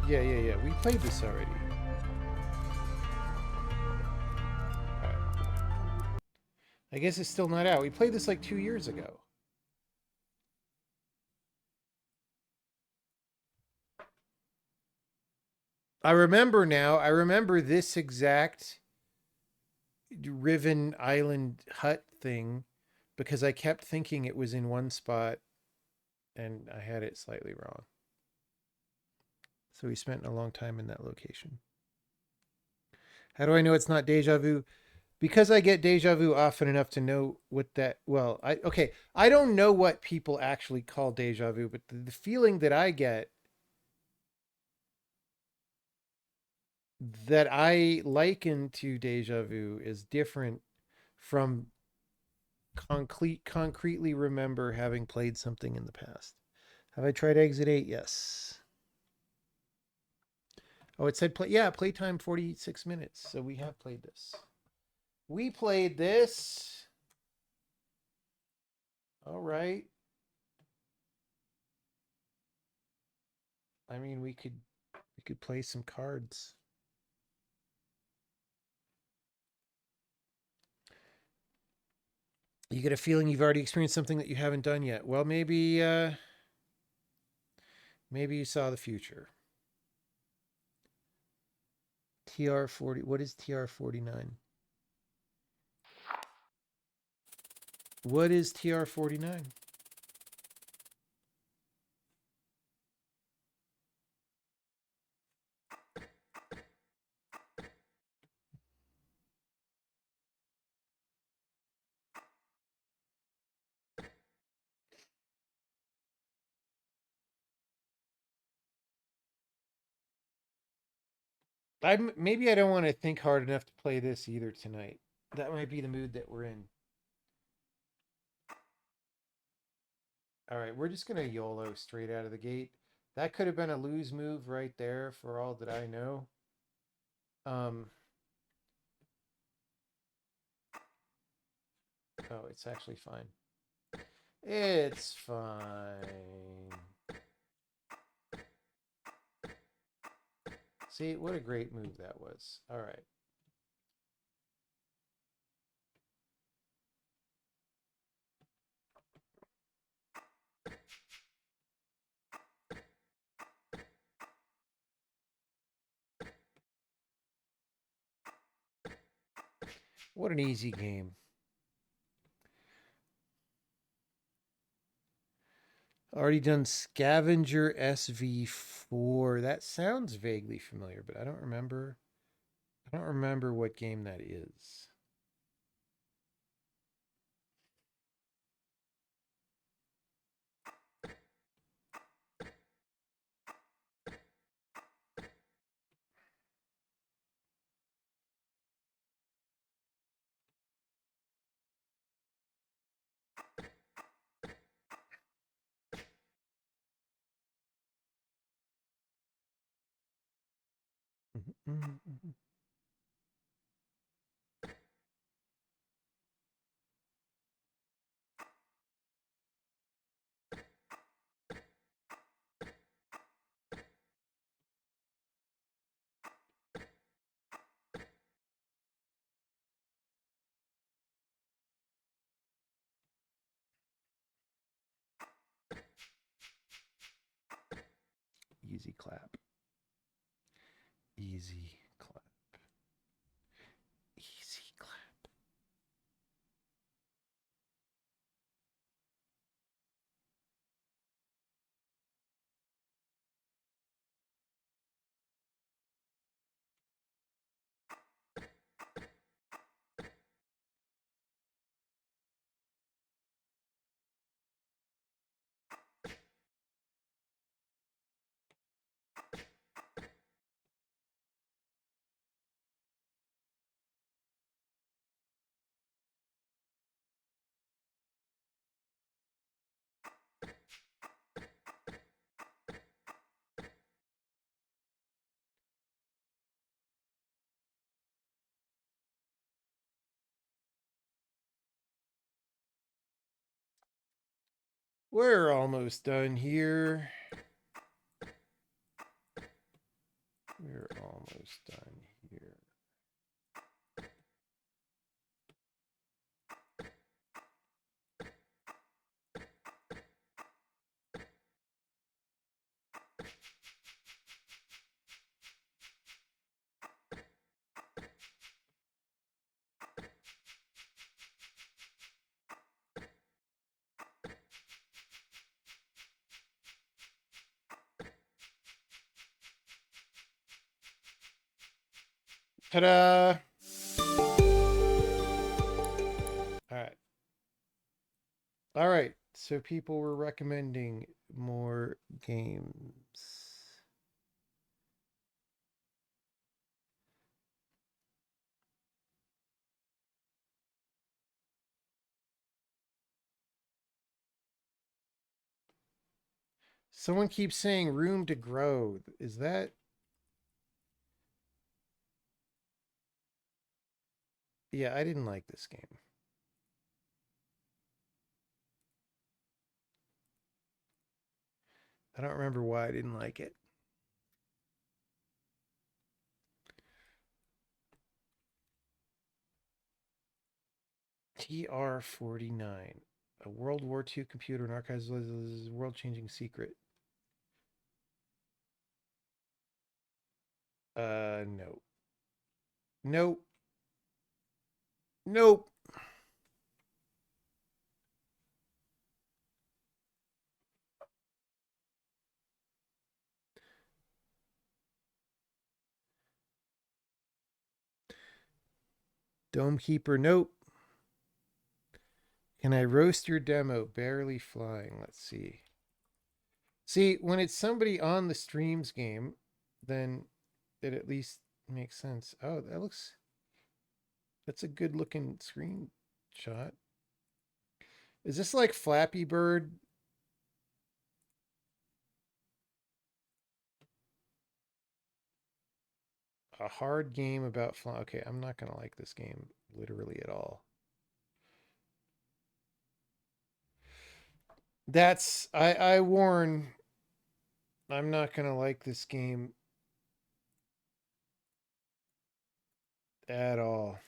Yeah. We played this already. Alright. I guess it's still not out. We played this like 2 years ago. I remember now. I remember this exact Riven Island hut thing because I kept thinking it was in one spot and I had it slightly wrong. So we spent a long time in that location. How do I know it's not deja vu? Because I get deja vu often enough to know what that. Well, I don't know what people actually call deja vu, but the feeling that I get that I liken to deja vu is different from concretely remember having played something in the past. Have I tried Exit 8? Yes. Oh, it said playtime 46 minutes. So we have played this. We played this. All right. I mean, we could play some cards. You get a feeling you've already experienced something that you haven't done yet. Well, maybe you saw the future. TR40. What is TR49? What is TR49? Maybe I don't want to think hard enough to play this either tonight. That might be the mood that we're in. All right, we're just gonna YOLO straight out of the gate. That could have been a lose move right there, for all that I know. Oh, it's actually fine. It's fine. See, what a great move that was. All right. What an easy game. Already done Scavenger SV4. That sounds vaguely familiar, but I don't remember. I don't remember what game that is. Easy clap. Easy clap. Easy clap. We're almost done here. We're almost done here. Ta-da! Alright. Alright, so people were recommending more games. Someone keeps saying room to grow. Is that... Yeah, I didn't like this game. I don't remember why I didn't like it. TR-49. A World War II computer and archives world-changing secret. No. Nope. Nope. Domekeeper, nope. Can I roast your demo? Barely flying. Let's see. See, when it's somebody on the streams game, then it at least makes sense. Oh, that looks... That's a good looking screenshot. Is this like Flappy Bird? A hard game about flying. Okay, I'm not going to like this game literally at all. That's... I warn... I'm not going to like this game at all.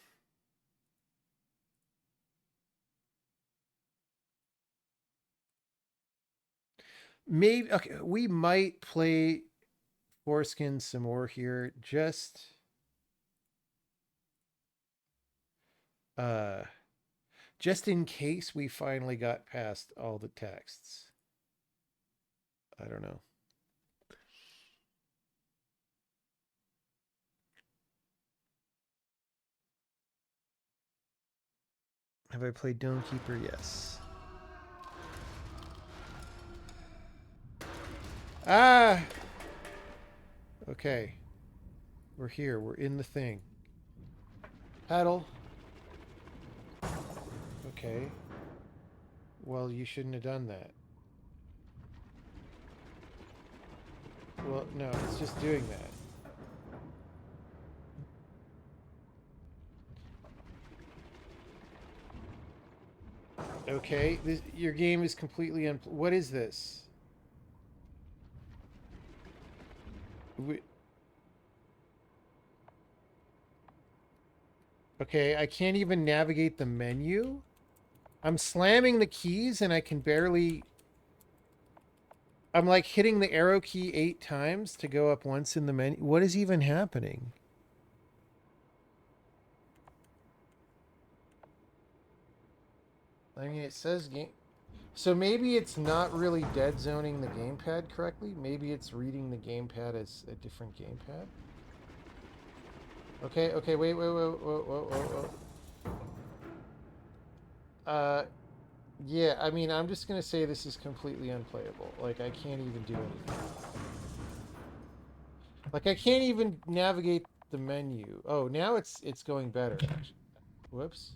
Maybe... Okay, we might play Foreskin some more here. Just... just in case we finally got past all the texts. I don't know. Have I played Domekeeper? Yes. Ah! Okay. We're here. We're in the thing. Paddle. Okay. Well, you shouldn't have done that. Well, no, it's just doing that. Okay, your game is completely what is this? Okay, I can't even navigate the menu. I'm slamming the keys and I can barely... I'm like hitting the arrow key 8 times to go up once in the menu. What is even happening? I mean, it says game... So maybe it's not really dead zoning the gamepad correctly. Maybe it's reading the gamepad as a different gamepad. Okay, okay, wait. Yeah, I mean, I'm just gonna say this is completely unplayable. Like, I can't even do anything. Like, I can't even navigate the menu. Oh, now it's going better. Whoops.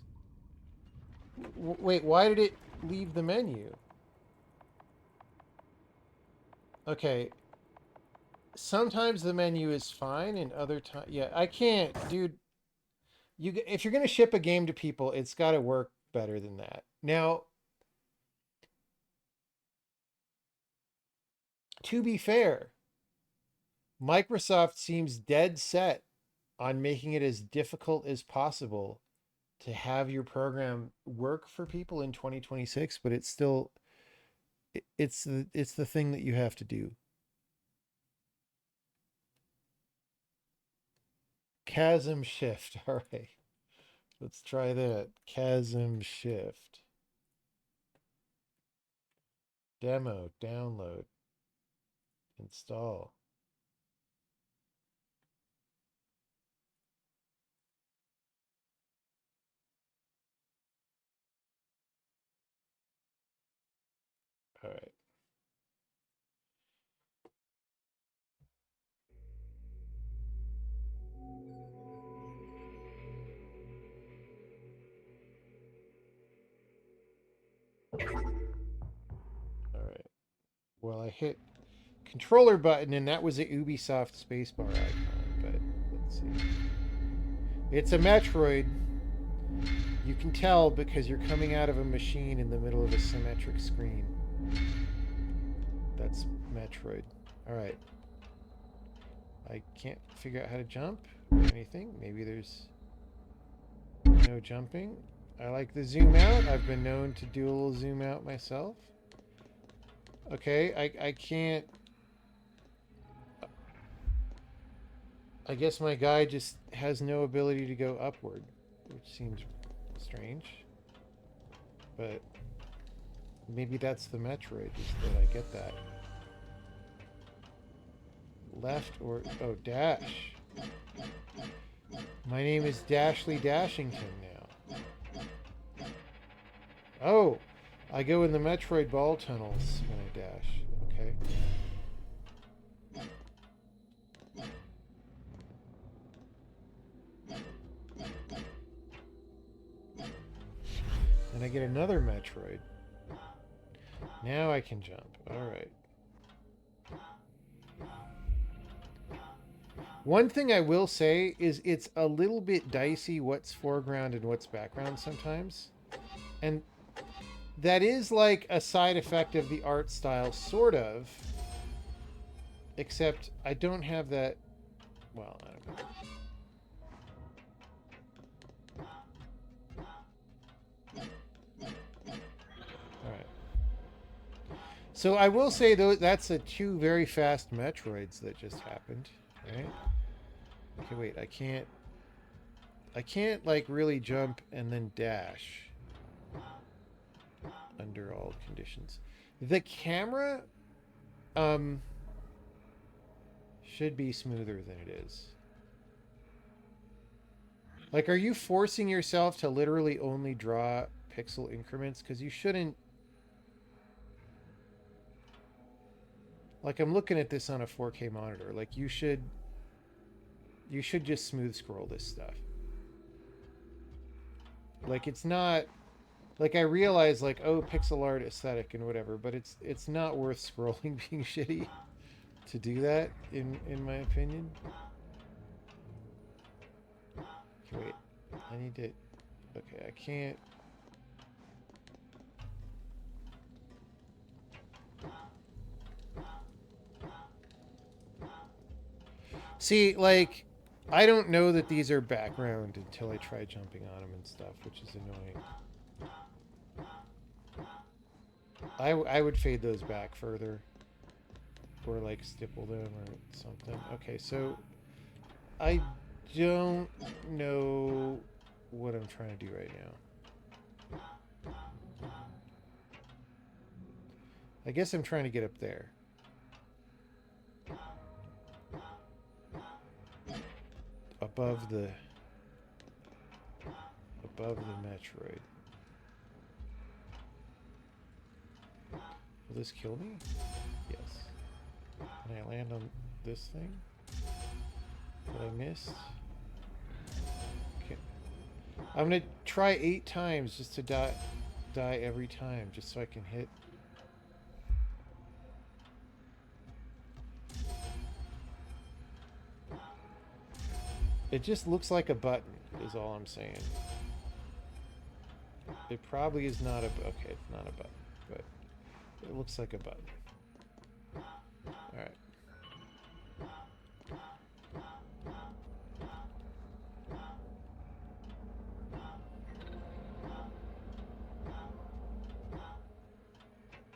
Wait, why did it leave the menu? Okay. Sometimes the menu is fine, and other times... Yeah, I can't, dude. If you're gonna ship a game to people, it's got to work better than that. Now, To be fair, Microsoft seems dead set on making it as difficult as possible to have your program work for people in 2026, but it's still it's the thing that you have to do. Chasm Shift. All right. Let's try that. Chasm Shift. Demo, download, install. All right. All right. Well, I hit controller button and that was a Ubisoft spacebar icon, but let's see. It's a Metroid. You can tell because you're coming out of a machine in the middle of a symmetric screen. That's Metroid. All right. I can't figure out how to jump or anything. Maybe there's no jumping. I like the zoom out. I've been known to do a little zoom out myself. Okay, I can't... I guess my guy just has no ability to go upward, which seems strange. But maybe that's the Metroid, is that I get that. Left or... Oh, dash. My name is Dashley Dashington now. Oh! I go in the Metroid ball tunnels when I dash. Okay. And I get another Metroid. Now I can jump. Alright. One thing I will say is it's a little bit dicey what's foreground and what's background sometimes. And that is like a side effect of the art style, sort of. Except I don't have that... Well, I don't know. Alright. So I will say, though, that's the two very fast Metroids that just happened. Right? Okay, wait, I can't, like, really jump and then dash under all conditions. The camera should be smoother than it is. Like, are you forcing yourself to literally only draw pixel increments? Because you shouldn't... Like, I'm looking at this on a 4K monitor. Like, you should just smooth scroll this stuff. Like, it's not... Like, I realize, like, oh, pixel art aesthetic and whatever, but it's not worth scrolling being shitty to do that, in my opinion. Okay, wait. I need to... Okay, I can't... See, like, I don't know that these are background until I try jumping on them and stuff, which is annoying. I would fade those back further. Or, like, stipple them or something. Okay, so... I don't know what I'm trying to do right now. I guess I'm trying to get up there. Above the Metroid. Will this kill me? Yes. Can I land on this thing that I missed? Okay. I'm gonna try 8 times just to die every time, just so I can hit. It just looks like a button, is all I'm saying. It probably is not a... Okay, it's not a button, but it looks like a button. All right.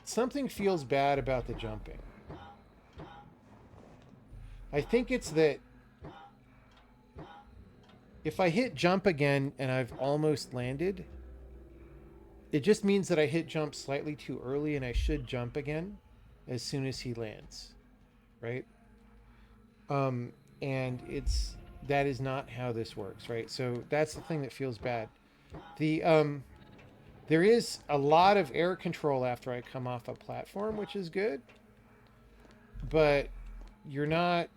Something feels bad about the jumping. I think it's that if I hit jump again and I've almost landed, it just means that I hit jump slightly too early and I should jump again as soon as he lands, right? And that is not how this works, right? So that's the thing that feels bad. There is a lot of air control after I come off a platform, which is good, but you're not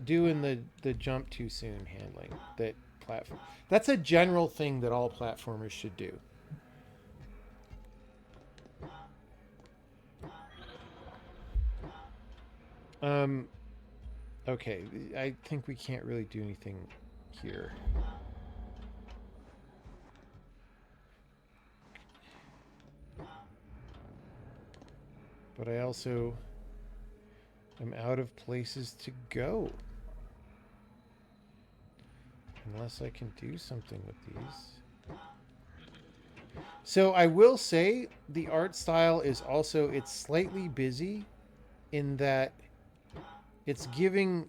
doing the jump too soon handling that platform. That's a general thing that all platformers should do. Okay, I think we can't really do anything here. But I also am out of places to go. Unless I can do something with these. So I will say the art style is also, it's slightly busy in that it's giving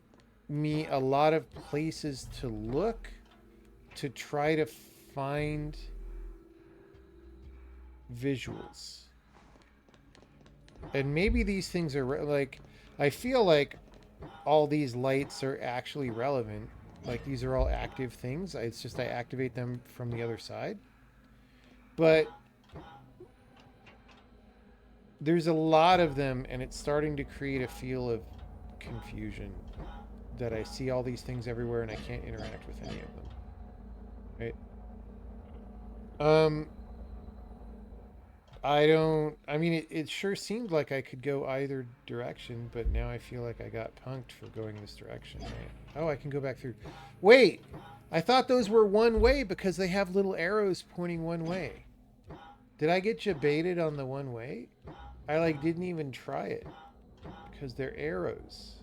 me a lot of places to look to try to find visuals. And maybe these things are like, I feel like all these lights are actually relevant. Like these are all active things. It's just I activate them from the other side. But there's a lot of them and it's starting to create a feel of confusion that I see all these things everywhere and I can't interact with any of them. Right? I mean, it sure seemed like I could go either direction, but now I feel like I got punked for going this direction, right? Oh, I can go back through. Wait! I thought those were one way because they have little arrows pointing one way. Did I get you baited on the one way? I like didn't even try it because they're arrows.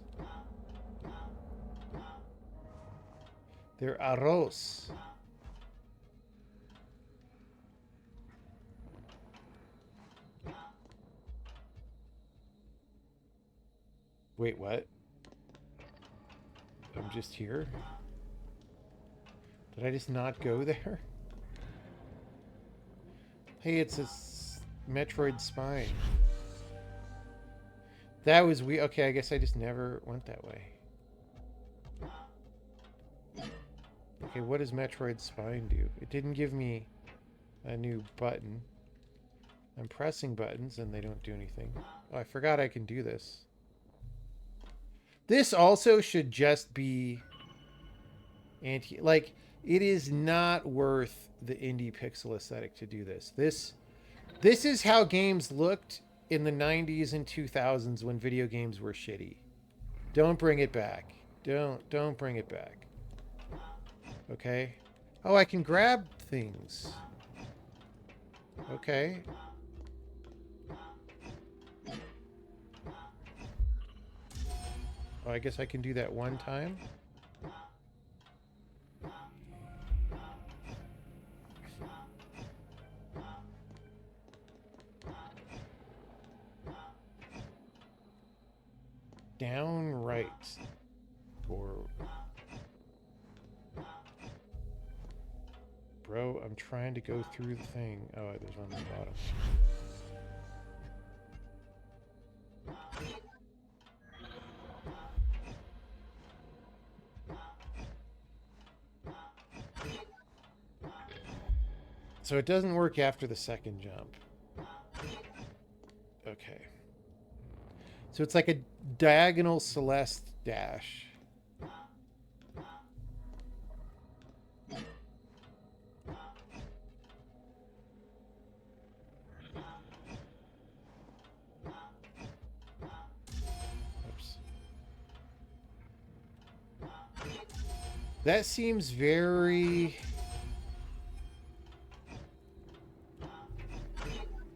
They're arrows. Wait, what? I'm just here? Did I just not go there? Hey, it's a Metroid spine. That was weird. Okay, I guess I just never went that way. Okay, what does Metroid spine do? It didn't give me a new button. I'm pressing buttons and they don't do anything. Oh, I forgot I can do this. This also should just be like, it is not worth the indie pixel aesthetic to do this. This is how games looked in the 90s and 2000s when video games were shitty. Don't bring it back. Don't bring it back. Okay? Oh, I can grab things. Okay. Oh, I guess I can do that one time. Down right. Or... Bro, I'm trying to go through the thing. Oh, there's one on the bottom. So it doesn't work after the second jump. Okay. So it's like a diagonal Celeste dash. Oops. That seems very...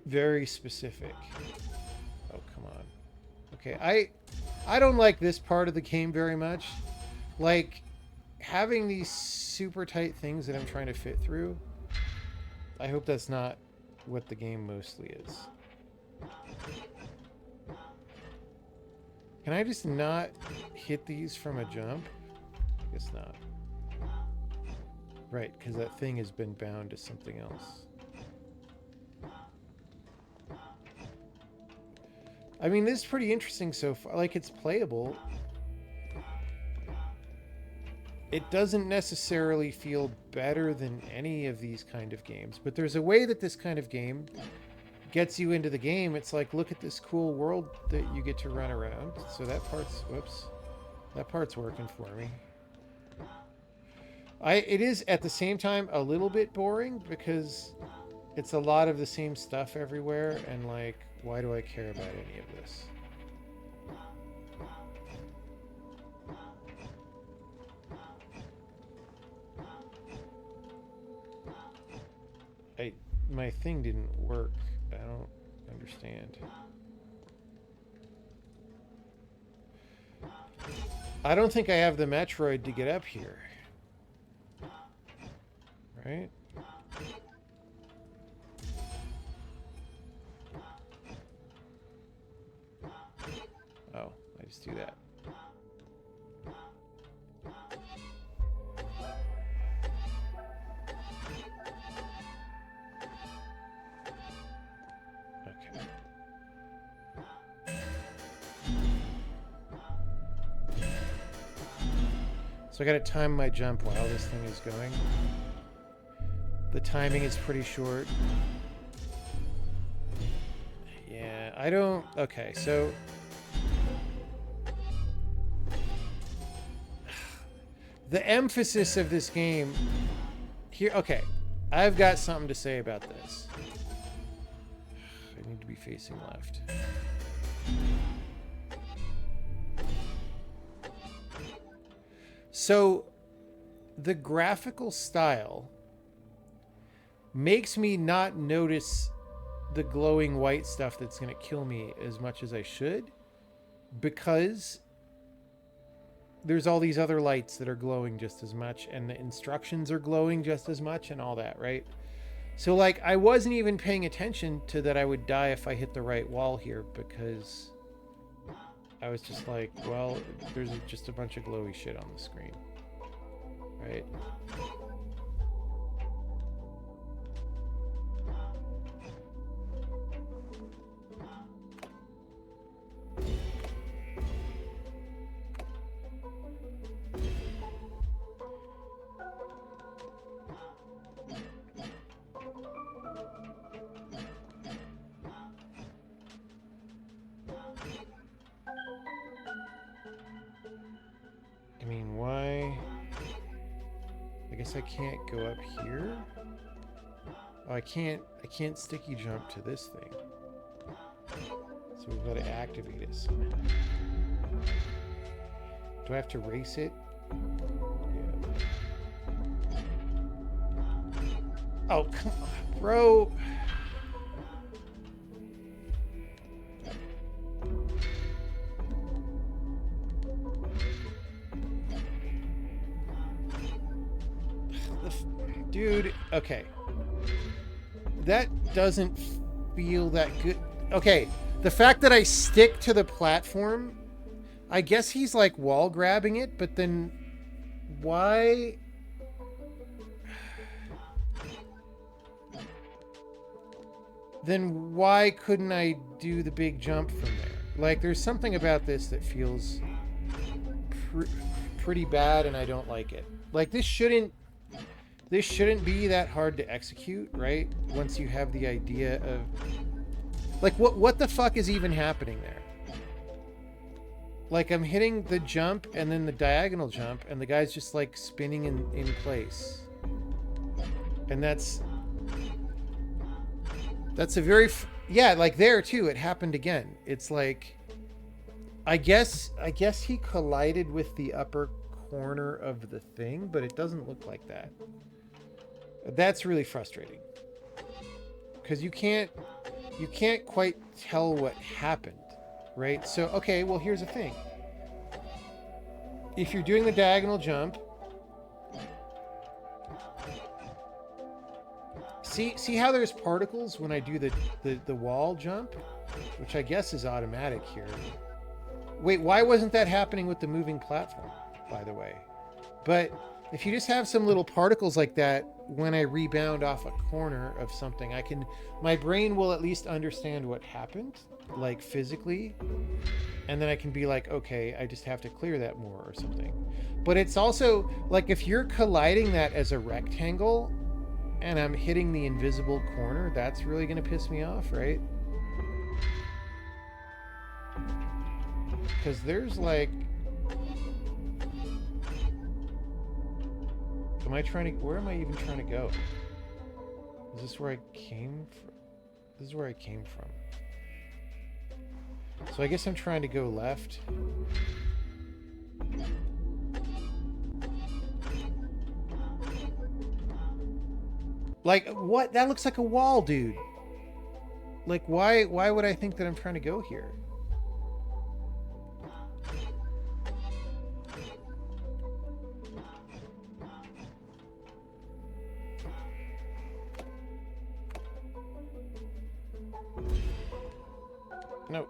very specific. Oh, come on. Okay, I don't like this part of the game very much. Like, having these super tight things that I'm trying to fit through. I hope that's not what the game mostly is. Can I just not hit these from a jump? I guess not. Right, because that thing has been bound to something else. I mean, this is pretty interesting so far. Like, it's playable. It doesn't necessarily feel better than any of these kind of games, but there's a way that this kind of game gets you into the game. It's like, look at this cool world that you get to run around. So that part's, whoops, that part's working for me. It is at the same time a little bit boring because it's a lot of the same stuff everywhere, and like, why do I care about any of this? My thing didn't work. I don't understand. I don't think I have the Metroid to get up here. Right? Oh, I just do that. Okay. So I gotta time my jump while this thing is going. The timing is pretty short. Yeah, I don't... Okay, so... The emphasis of this game... Here, okay. I've got something to say about this. I need to be facing left. So, the graphical style makes me not notice the glowing white stuff that's going to kill me as much as I should, because there's all these other lights that are glowing just as much, and the instructions are glowing just as much, and all that, right? So, like, I wasn't even paying attention to that I would die if I hit the right wall here, because I was just like, well, there's just a bunch of glowy shit on the screen, right? I mean, why? I guess I can't go up here. Oh, I can't sticky jump to this thing. So we've got to activate it somehow. Do I have to race it? Yeah. Oh, come on, bro. Dude, okay. That doesn't feel that good. Okay, the fact that I stick to the platform, I guess he's like wall grabbing it, but then why? Then why couldn't I do the big jump from there? Like, there's something about this that feels pretty bad, and I don't like it. Like, this shouldn't be that hard to execute, right? Once you have the idea of... Like, what the fuck is even happening there? Like, I'm hitting the jump and then the diagonal jump, and the guy's just, like, spinning in place. And that's a very... Yeah, like, there, too, it happened again. It's like... I guess he collided with the upper corner of the thing, but it doesn't look like that. That's really frustrating, because you can't quite tell what happened, right? So, okay, well, here's the thing. if you're doing the diagonal jump, see how there's particles when I do the wall jump, which I guess is automatic here. Wait, why wasn't that happening with the moving platform, by the way? But if you just have some little particles like that, when I rebound off a corner of something, my brain will at least understand what happened, like physically. And then I can be like, okay, I just have to clear that more or something. But it's also like if you're colliding that as a rectangle and I'm hitting the invisible corner, that's really going to piss me off, right? Because there's like... where am I even trying to go? Is this where I came from? This is where I came from. So I guess I'm trying to go left. Like, what? That looks like a wall, dude. Like, why would I think that I'm trying to go here? No.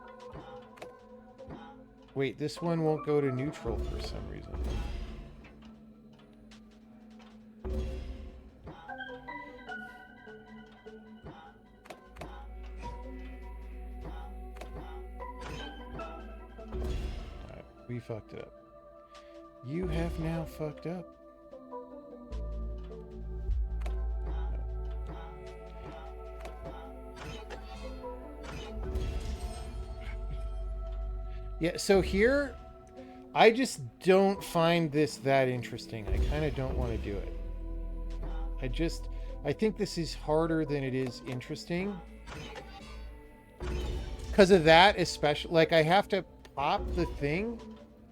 Wait, this one won't go to neutral for some reason. Alright, we fucked it up. You have now fucked up. Yeah, so here, I just don't find this that interesting. I kind of don't want to do it. I think this is harder than it is interesting. Because of that, especially, like, I have to pop the thing.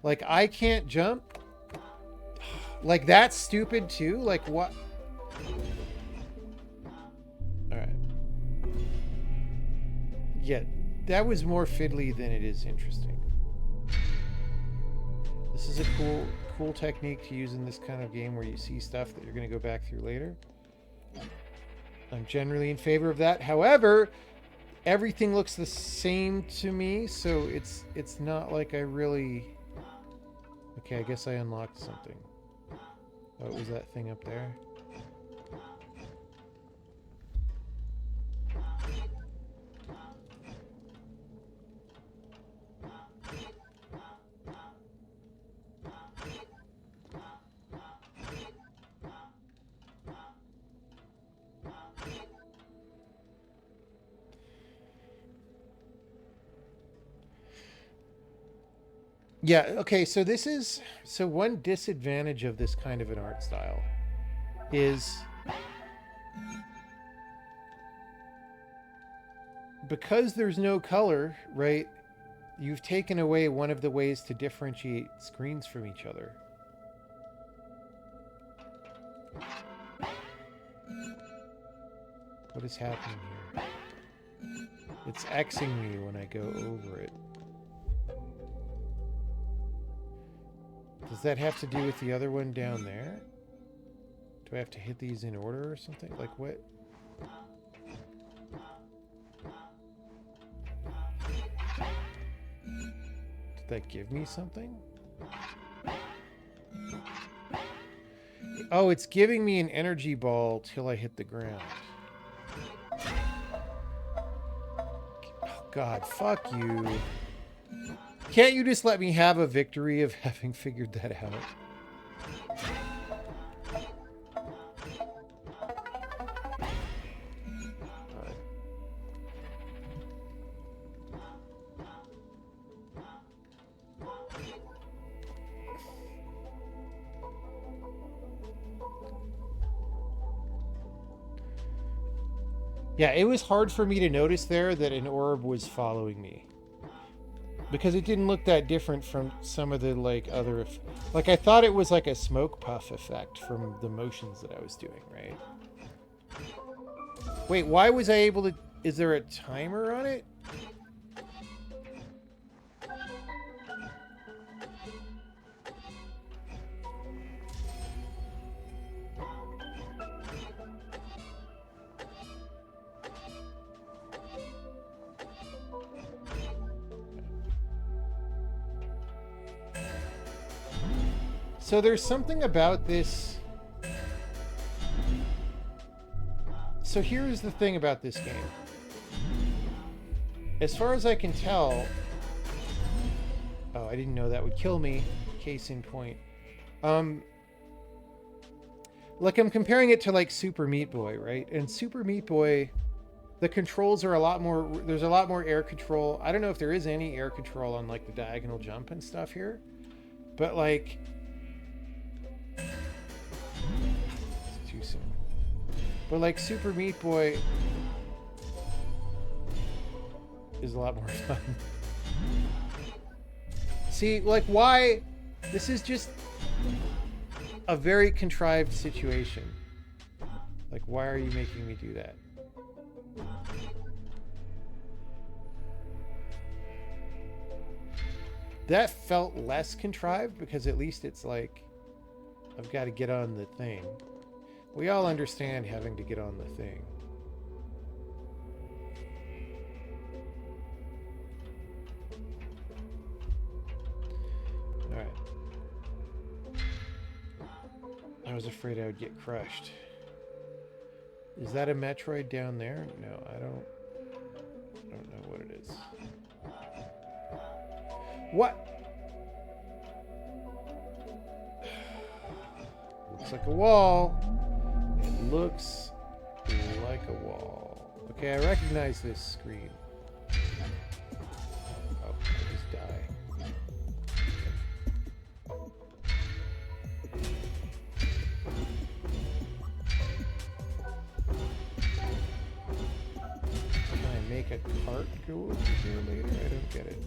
Like, I can't jump. Like, that's stupid, too. Like, what? Alright. Yeah, that was more fiddly than it is interesting. This is a cool technique to use in this kind of game where you see stuff that you're going to go back through later. I'm generally in favor of that. However, everything looks the same to me, so it's not like I really... Okay, I guess I unlocked something. What was that thing up there? Yeah, okay, so one disadvantage of this kind of an art style is because there's no color, right? You've taken away one of the ways to differentiate screens from each other. What is happening here? It's Xing me when I go over it. Does that have to do with the other one down there? Do I have to hit these in order or something? Like what? Did that give me something? Oh, it's giving me an energy ball till I hit the ground. Oh God, fuck you. Can't you just let me have a victory of having figured that out? Yeah, it was hard for me to notice there that an orb was following me. Because it didn't look that different from some of the, like, other... Like, I thought it was like a smoke puff effect from the motions that I was doing, right? Wait, why was I able to... Is there a timer on it? So there's something about this. So here's the thing about this game. As far as I can tell... Oh, I didn't know that would kill me. Case in point. Like, I'm comparing it to, like, Super Meat Boy, right? And Super Meat Boy, the controls are a lot more... There's a lot more air control. I don't know if there is any air control on, like, the diagonal jump and stuff here. But, like... It's too soon. But, like, Super Meat Boy is a lot more fun. See, like, why... This is just a very contrived situation. Like, why are you making me do that? That felt less contrived because at least it's like, I've got to get on the thing. We all understand having to get on the thing. All right. I was afraid I would get crushed. Is that a Metroid down there? No, I don't know what it is. What? Looks like a wall. It looks like a wall. Okay, I recognize this screen. Oh, I just die. Can I make a cart go over here later? I don't get it.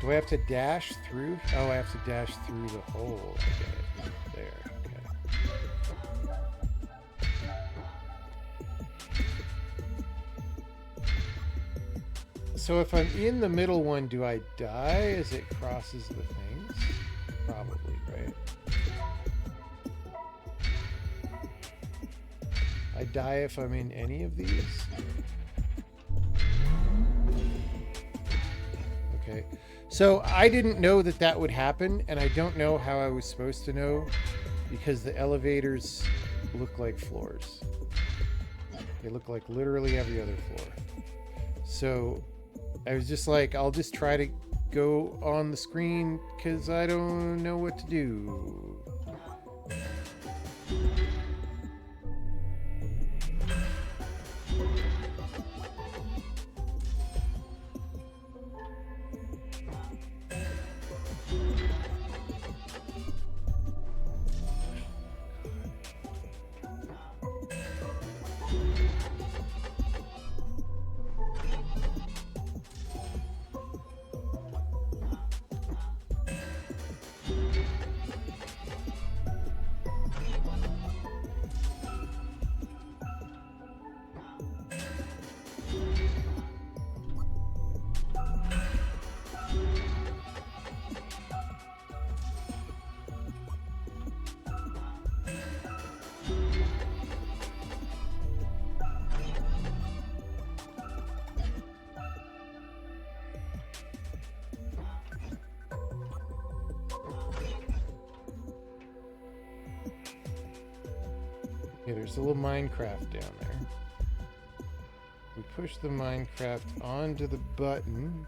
Do I have to dash through? Oh, I have to dash through the hole. I get it. There. Okay. So if I'm in the middle one, do I die as it crosses the things? Probably, right? I die if I'm in any of these? Okay. So I didn't know that that would happen, and I don't know how I was supposed to know because the elevators look like floors. They look like literally every other floor. So I was just like, I'll just try to go on the screen because I don't know what to do. Okay, there's a little Minecraft down there. We push the Minecraft onto the button,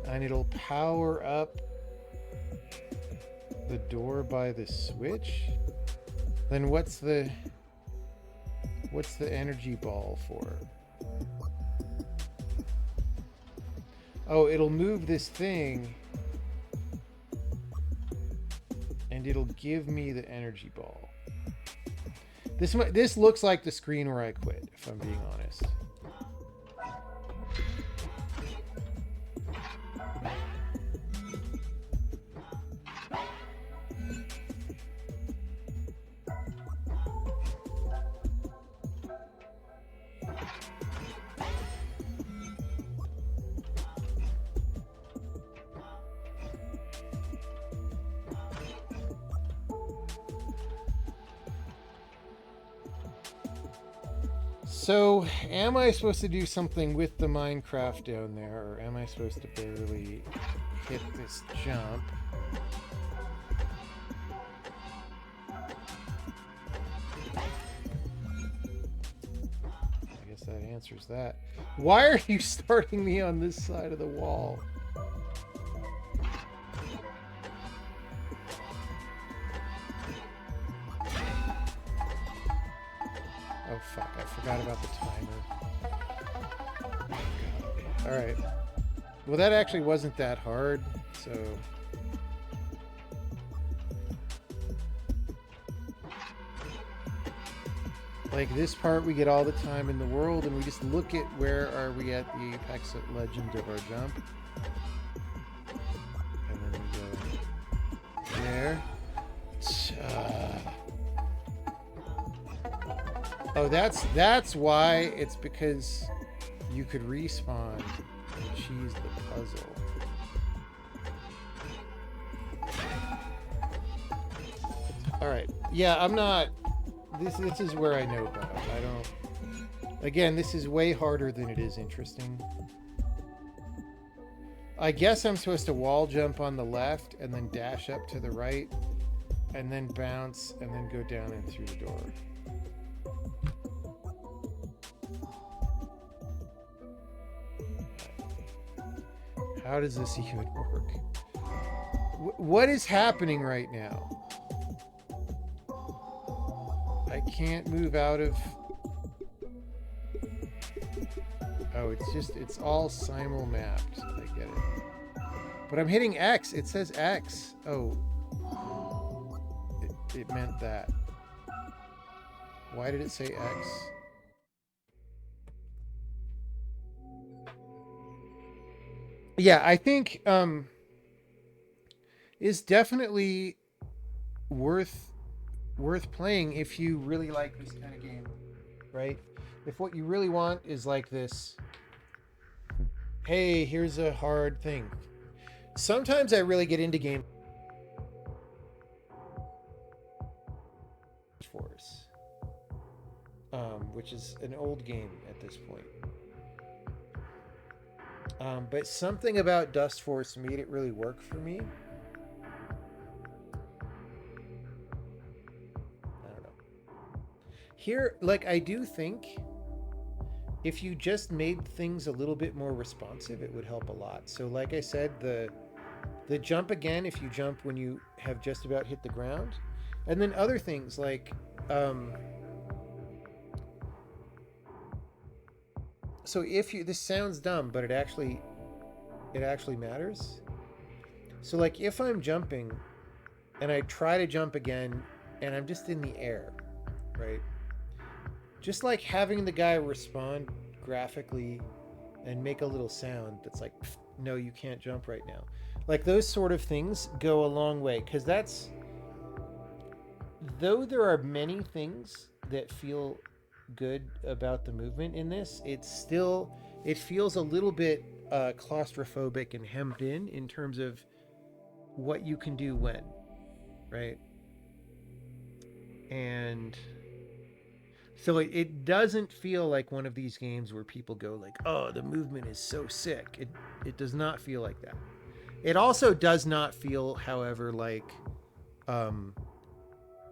and it'll power up the door by the switch. Then what's the energy ball for? Oh, it'll move this thing, and it'll give me the energy ball. This looks like the screen where I quit, if I'm being honest. So, am I supposed to do something with the Minecraft down there, or am I supposed to barely hit this jump? I guess that answers that. Why are you starting me on this side of the wall? Oh fuck, I forgot about the timer. Alright. Well, that actually wasn't that hard, so... Like, this part we get all the time in the world, and we just look at where are we at the apex legend of our jump. And then we go there. Oh, that's why. It's because you could respawn and cheese the puzzle. All right. Yeah, I'm not. This is where I know about. I don't. Again, this is way harder than it is interesting. I guess I'm supposed to wall jump on the left and then dash up to the right, and then bounce and then go down and through the door. How does this even work? What is happening right now? I can't move out of... Oh, it's all simul-mapped. I get it. But I'm hitting X. It says X. Oh. It meant that. Why did it say X? Yeah, I think is definitely worth playing if you really like this kind of game, right? If what you really want is like this, hey, here's a hard thing. Sometimes I really get into game Force, which is an old game at this point. But something about Dust Force made it really work for me. I don't know. Here, like, I do think if you just made things a little bit more responsive, it would help a lot. So like I said, the jump again, if you jump when you have just about hit the ground. And then other things like... So if you, this sounds dumb, but it actually matters. So like if I'm jumping and I try to jump again and I'm just in the air, right? Just like having the guy respond graphically and make a little sound that's like, no, you can't jump right now. Like those sort of things go a long way, because that's, though there are many things that feel good about the movement in this, it feels a little bit claustrophobic and hemmed in terms of what you can do when, right? And so it doesn't feel like one of these games where people go like, oh, the movement is so sick. It does not feel like that. It also does not feel, however, like you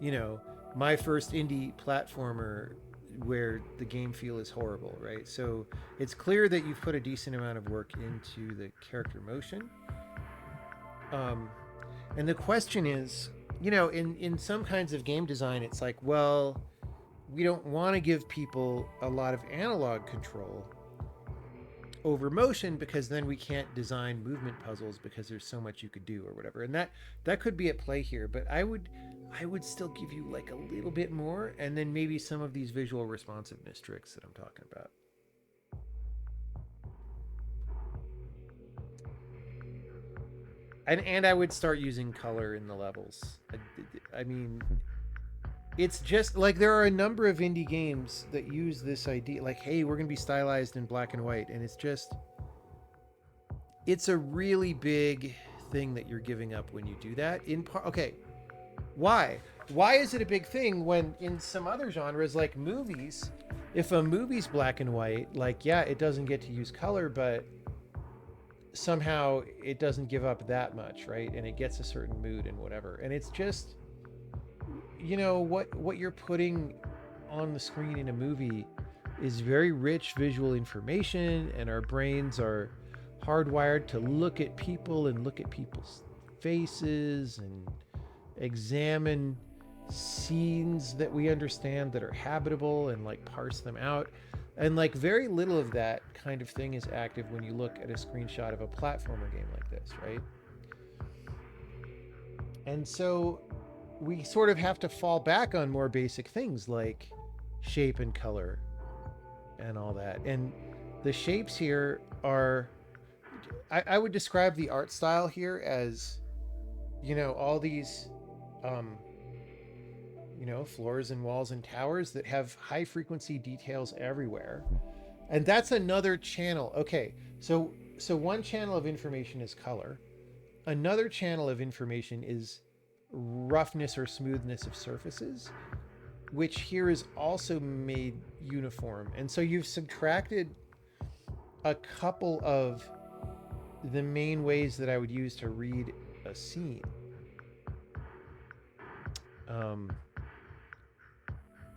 know, my first indie platformer where the game feel is horrible, right? So it's clear that you've put a decent amount of work into the character motion. And the question is, you know, in some kinds of game design, it's like, well, we don't want to give people a lot of analog control over motion because then we can't design movement puzzles because there's so much you could do or whatever. And that could be at play here, but I would still give you like a little bit more, and then maybe some of these visual responsiveness tricks that I'm talking about. And I would start using color in the levels. I mean, it's just like there are a number of indie games that use this idea, like, hey, we're going to be stylized in black and white. And it's a really big thing that you're giving up when you do that. Okay, why? Why is it a big thing when in some other genres like movies, if a movie's black and white, like, yeah, it doesn't get to use color, but somehow it doesn't give up that much, right? And it gets a certain mood and whatever. And it's just, what you're putting on the screen in a movie is very rich visual information, and our brains are hardwired to look at people and look at people's faces and examine scenes that we understand that are habitable and like parse them out. And like very little of that kind of thing is active when you look at a screenshot of a platformer game like this, right? And so we sort of have to fall back on more basic things like shape and color and all that. And the shapes here are, I would describe the art style here as, all these, um, floors and walls and towers that have high frequency details everywhere. And that's another channel. Okay, so one channel of information is color. Another channel of information is roughness or smoothness of surfaces, which here is also made uniform. And so you've subtracted a couple of the main ways that I would use to read a scene.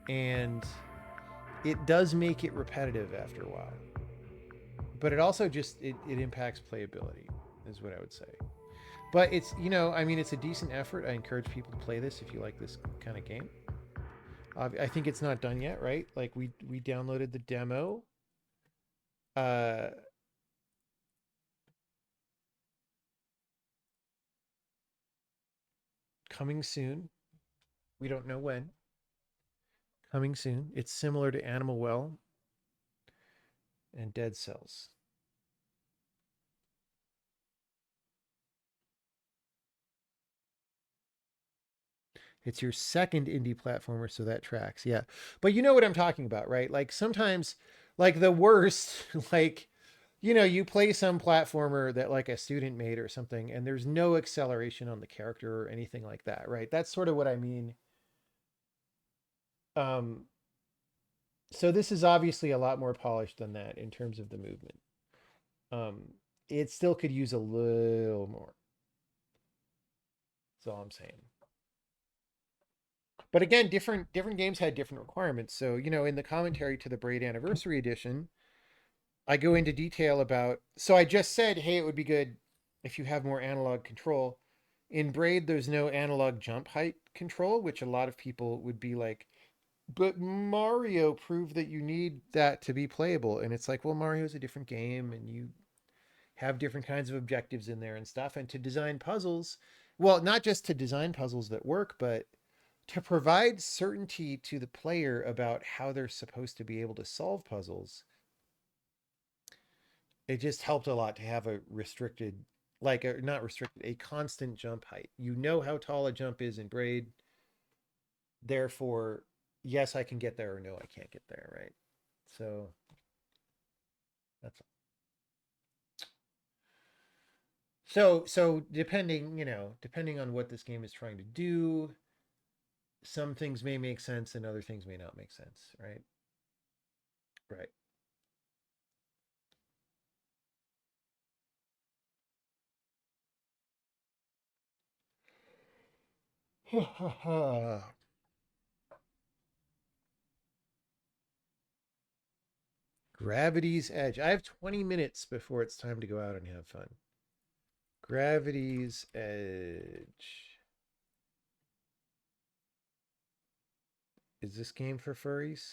And it does make it repetitive after a while. But it also just, it impacts playability, is what I would say. But it's, it's a decent effort. I encourage people to play this if you like this kind of game. I think it's not done yet, right? Like we downloaded the demo. Coming soon. We don't know when. Coming soon. It's similar to Animal Well and Dead Cells. It's your second indie platformer, so that tracks. Yeah. But you know what I'm talking about, right? Like sometimes, like the worst, like, you play some platformer that like a student made or something, and there's no acceleration on the character or anything like that, right? That's sort of what I mean. So this is obviously a lot more polished than that in terms of the movement. It still could use a little more. That's all I'm saying. But again, different games had different requirements. So, in the commentary to the Braid Anniversary Edition, I go into detail about. So I just said, hey, it would be good if you have more analog control. In Braid, there's no analog jump height control, which a lot of people would be like, but Mario proved that you need that to be playable. And it's like, well, Mario's a different game, and you have different kinds of objectives in there and stuff. And to design puzzles, well, not just to design puzzles that work, but to provide certainty to the player about how they're supposed to be able to solve puzzles, it just helped a lot to have a restricted, like not restricted, a constant jump height. You know how tall a jump is in Braid. Therefore, yes, I can get there, or no, I can't get there, right? So that's all. So depending on what this game is trying to do, some things may make sense and other things may not make sense, right? Right. Gravity's Edge. I have 20 minutes before it's time to go out and have fun. Gravity's Edge. Is this game for furries?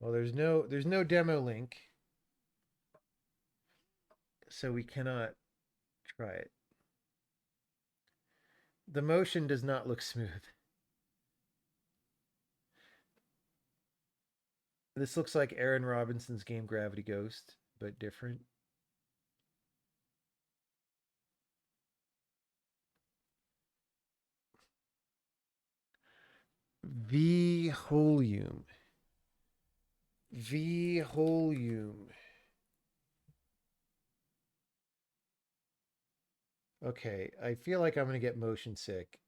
Well, there's no demo link, so we cannot try it. The motion does not look smooth. This looks like Aaron Robinson's game Gravity Ghost, but different. Vholium. Vholium. Okay, I feel like I'm going to get motion sick,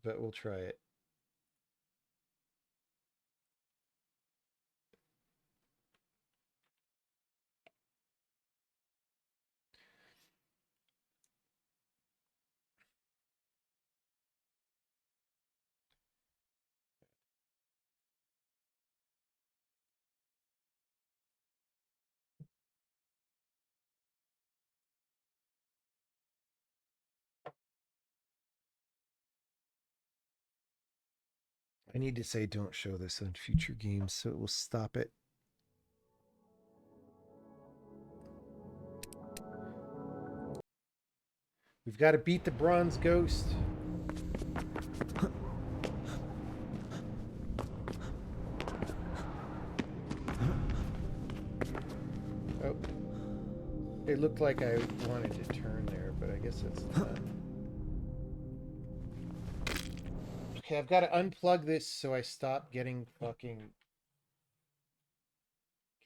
but we'll try it. I need to say don't show this on future games so it will stop it. We've got to beat the bronze ghost. Oh. It looked like I wanted to turn there, but I guess it's not. Okay, I've got to unplug this so I stop getting fucking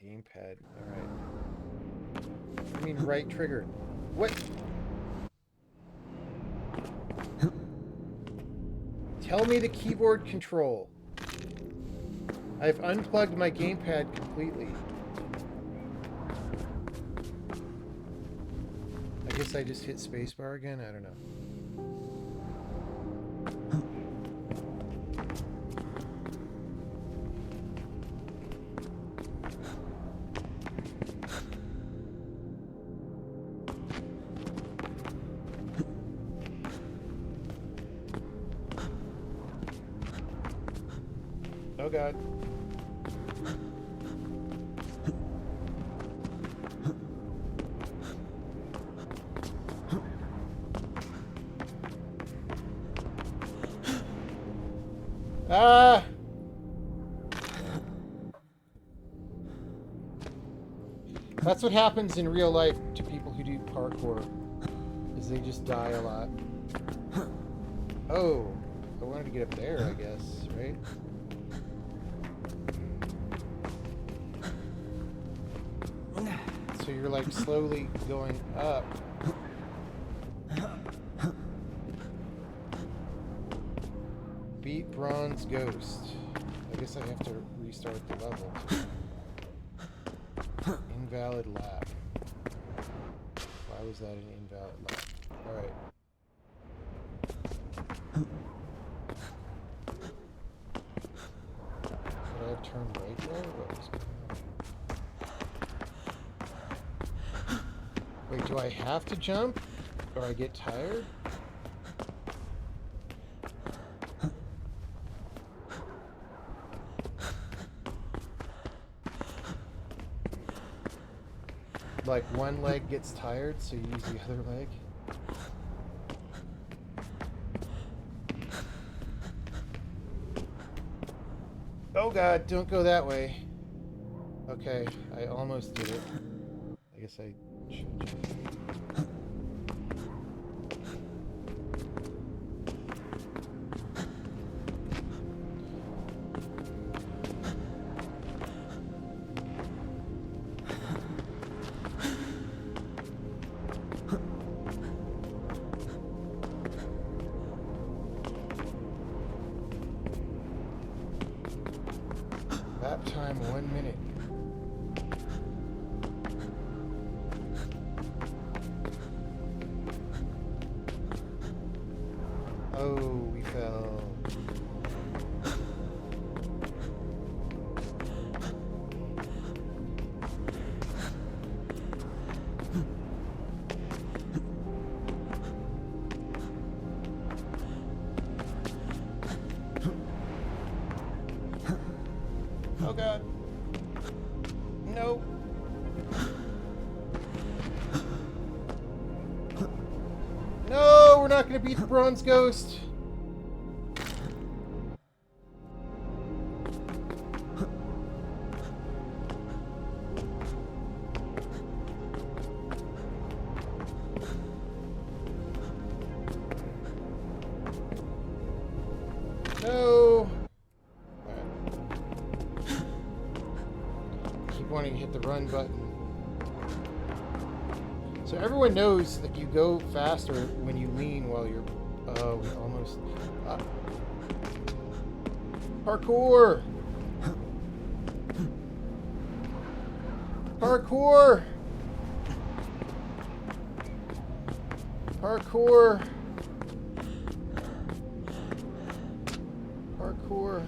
gamepad. Alright. I mean right trigger. What? Tell me the keyboard control. I've unplugged my gamepad completely. I guess I just hit spacebar again? I don't know. Oh god. Ah! That's what happens in real life to people who do parkour, is they just die a lot. Oh, I wanted to get up there, I guess, right? So you're like slowly going up. Beat bronze ghost. I guess I have to restart the level. Invalid lap. Why was that an invalid lap? Alright. Did I have turned right there? What was going on? Wait, do I have to jump? Or I get tired? Like one leg gets tired, so you use the other leg. Oh god, don't go that way. Okay, I almost did it. I guess I should jump. Lap time 1 minute. Oh, we fell. Oh god. No. No, we're not going to beat the bronze ghost. No. Keep wanting to hit the run button. So So everyone knows that you go faster when you lean while you're... Oh, we almost... Parkour! Parkour! Parkour! Parkour.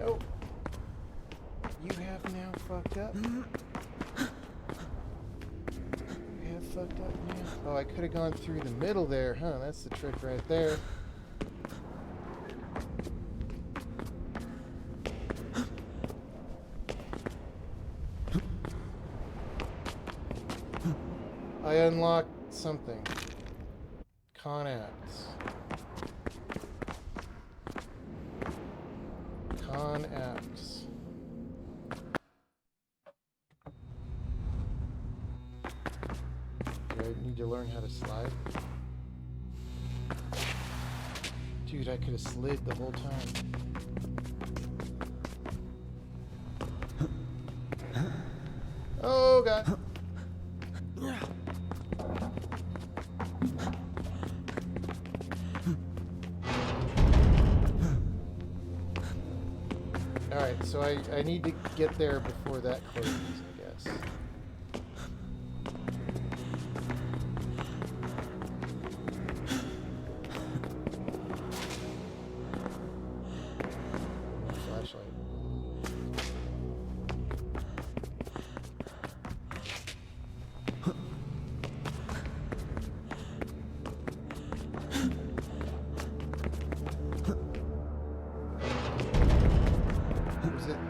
Nope. You have now fucked up. You have fucked up now. Oh, I could have gone through the middle there, huh? That's the trick right there. I unlocked something. Con-apps. Con-apps. Do I need to learn how to slide? Dude, I could have slid the whole time. Oh, God. Alright, so I need to get there before that closes, I guess. Flashlight.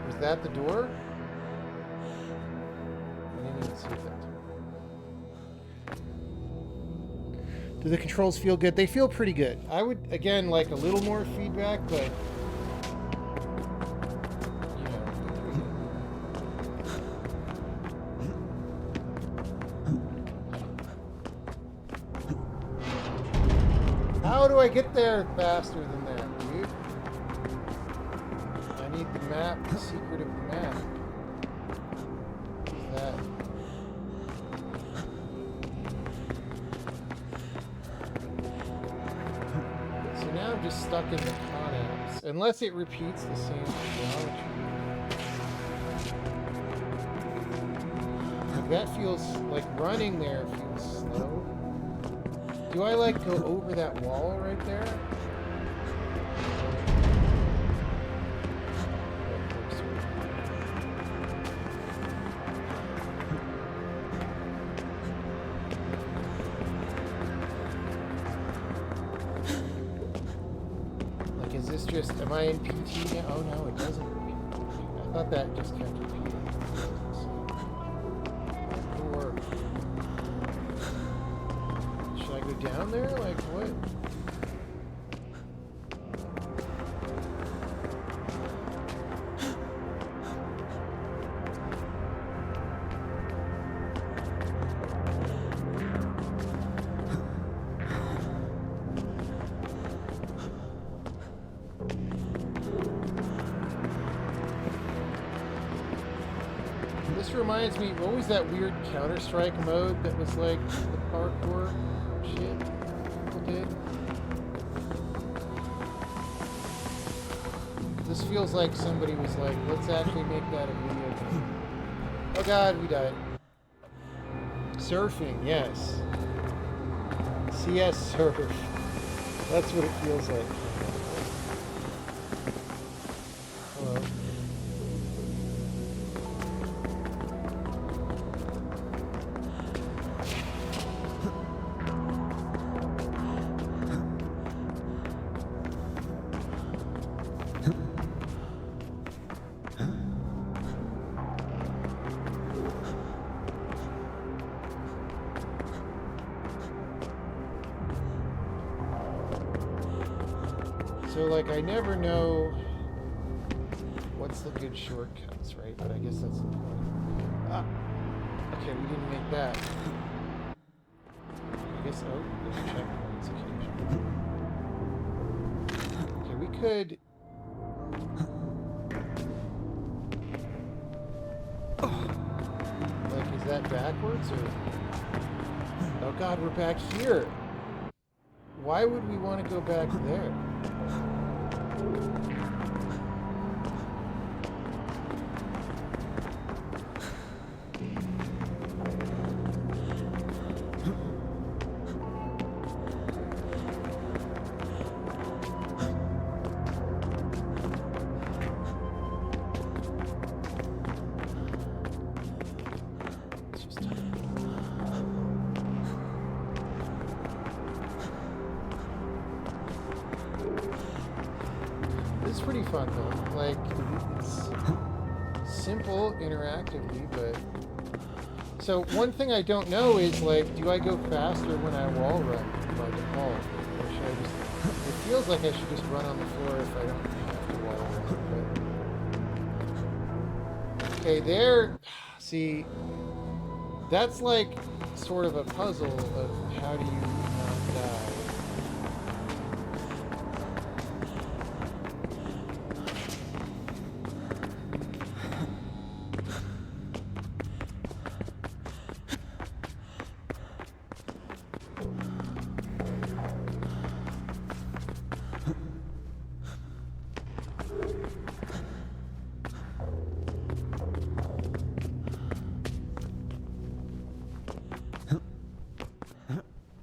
Was that the door? I didn't even see that. Do the controls feel good? They feel pretty good. I would, again, like a little more feedback, but... You know. How do I get there faster than that, dude? I need the map, the secret of the map. What's that? So now I'm just stuck in the con-apps. Unless it repeats the same geometry. Like that feels like running there feels slow. Do I like go over that wall right there? Is this just, am I in PT now? Oh no, it doesn't repeat. I thought that just kept repeating. Or, should I go down there? Like what? This reminds me, what was that weird Counter-Strike mode that was like the parkour shit people did? This feels like somebody was like, let's actually make that a video game. Oh god, we died. Surfing, yes. CS surf. That's what it feels like. Hello. So, like, I never know what's the good shortcuts, right? But I guess that's the point. Ah, okay, we didn't make that. I guess, oh, there's checkpoints occasionally. Okay, we could... Like, is that backwards, or... Oh god, we're back here! Why would we want to go back there? It's pretty fun though. Like, it's simple interactively, but... So one thing I don't know is, like, do I go faster when I wall run by default? Or should I just... It feels like I should just run on the floor if I don't have to wall run. But... Okay, there... See, that's like sort of a puzzle of how do you not die.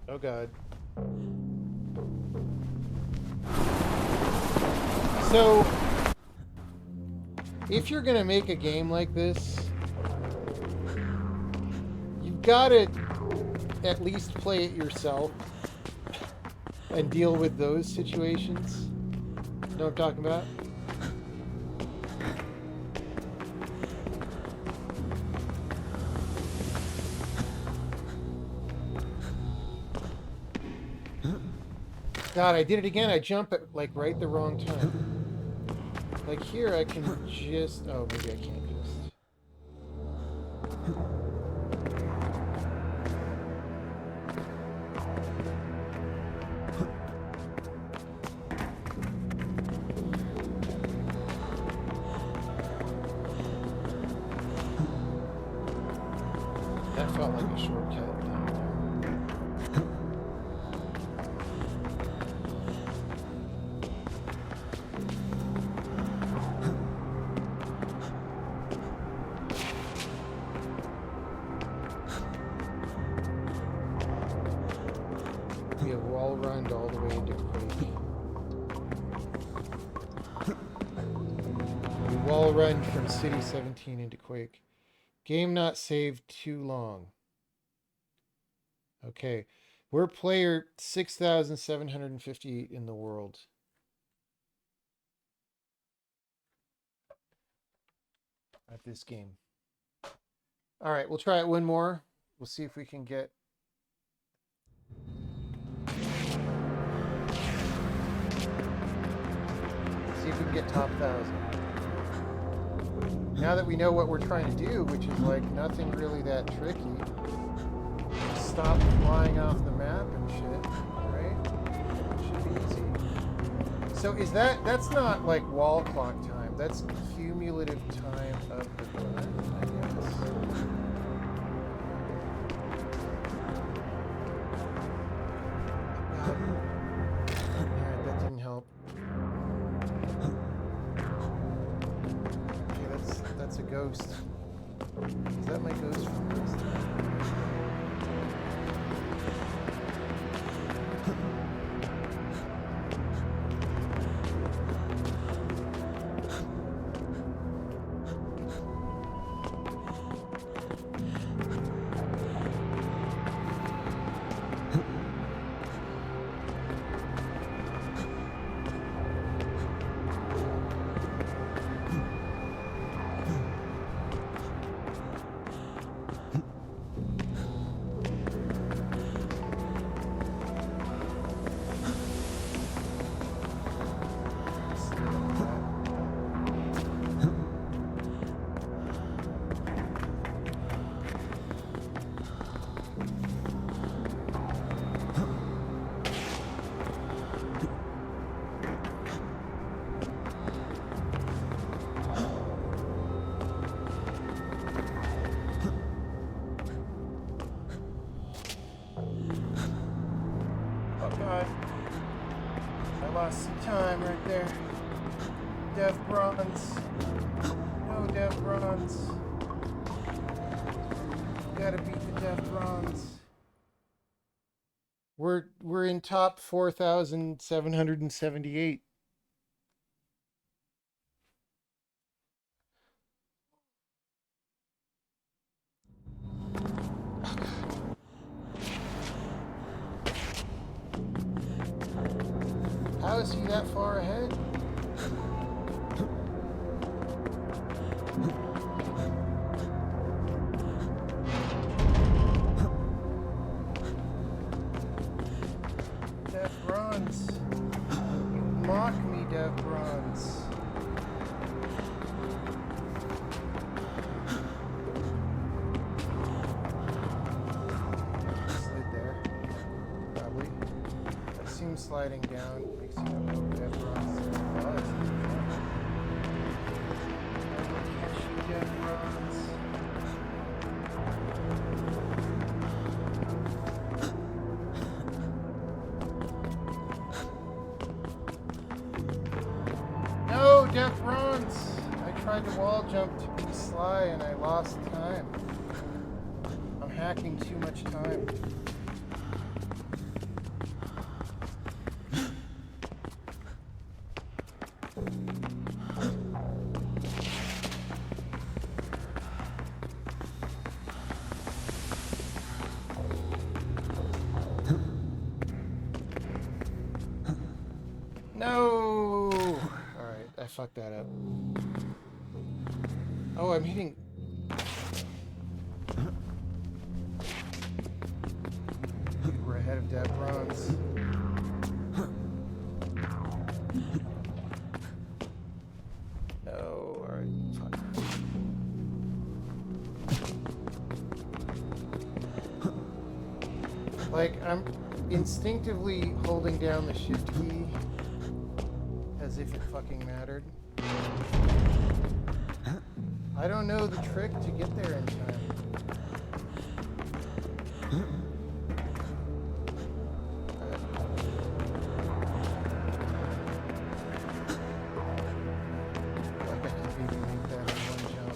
Oh god. So, if you're gonna make a game like this, you've gotta at least play it yourself and deal with those situations. You know what I'm talking about? God, I did it again. I jump at, like, right the wrong time. Like, here I can just... Oh, maybe I can't just... That felt like a shortcut. We have wall run all the way into Quake. We wall run from City 17 into Quake. Game not saved too long. Okay. We're player 6,758 in the world. At this game. Alright, we'll try it one more. We'll see if we can get... See if we can get top 1,000. Now that we know what we're trying to do, which is like nothing really that tricky, stop flying off the map and shit, right? Should be easy. So is that's not like wall clock time, that's cumulative time of the run, I guess. Alright, that didn't help. That's a ghost. Is that my ghost from this? there. Dev bronze. No Dev bronze. Gotta beat the Dev bronze. We're in top 4,778. How is he that far ahead? Dev bronze. You mock me, Dev bronze. Slid there. Probably. I assume sliding down makes you know Dev bronze. Oh, that's Dev bronze. No, Dev bronze! I tried to wall jump to be sly and I lost time. I'm hacking too much time. No! Alright, I fucked that up. Oh, I'm hitting... We're ahead of Dev bronze. No, alright, fuck. Like, I'm instinctively holding down the shift key as if it fucking mattered. I don't know the trick to get there in time. Like I could maybe make that in one jump.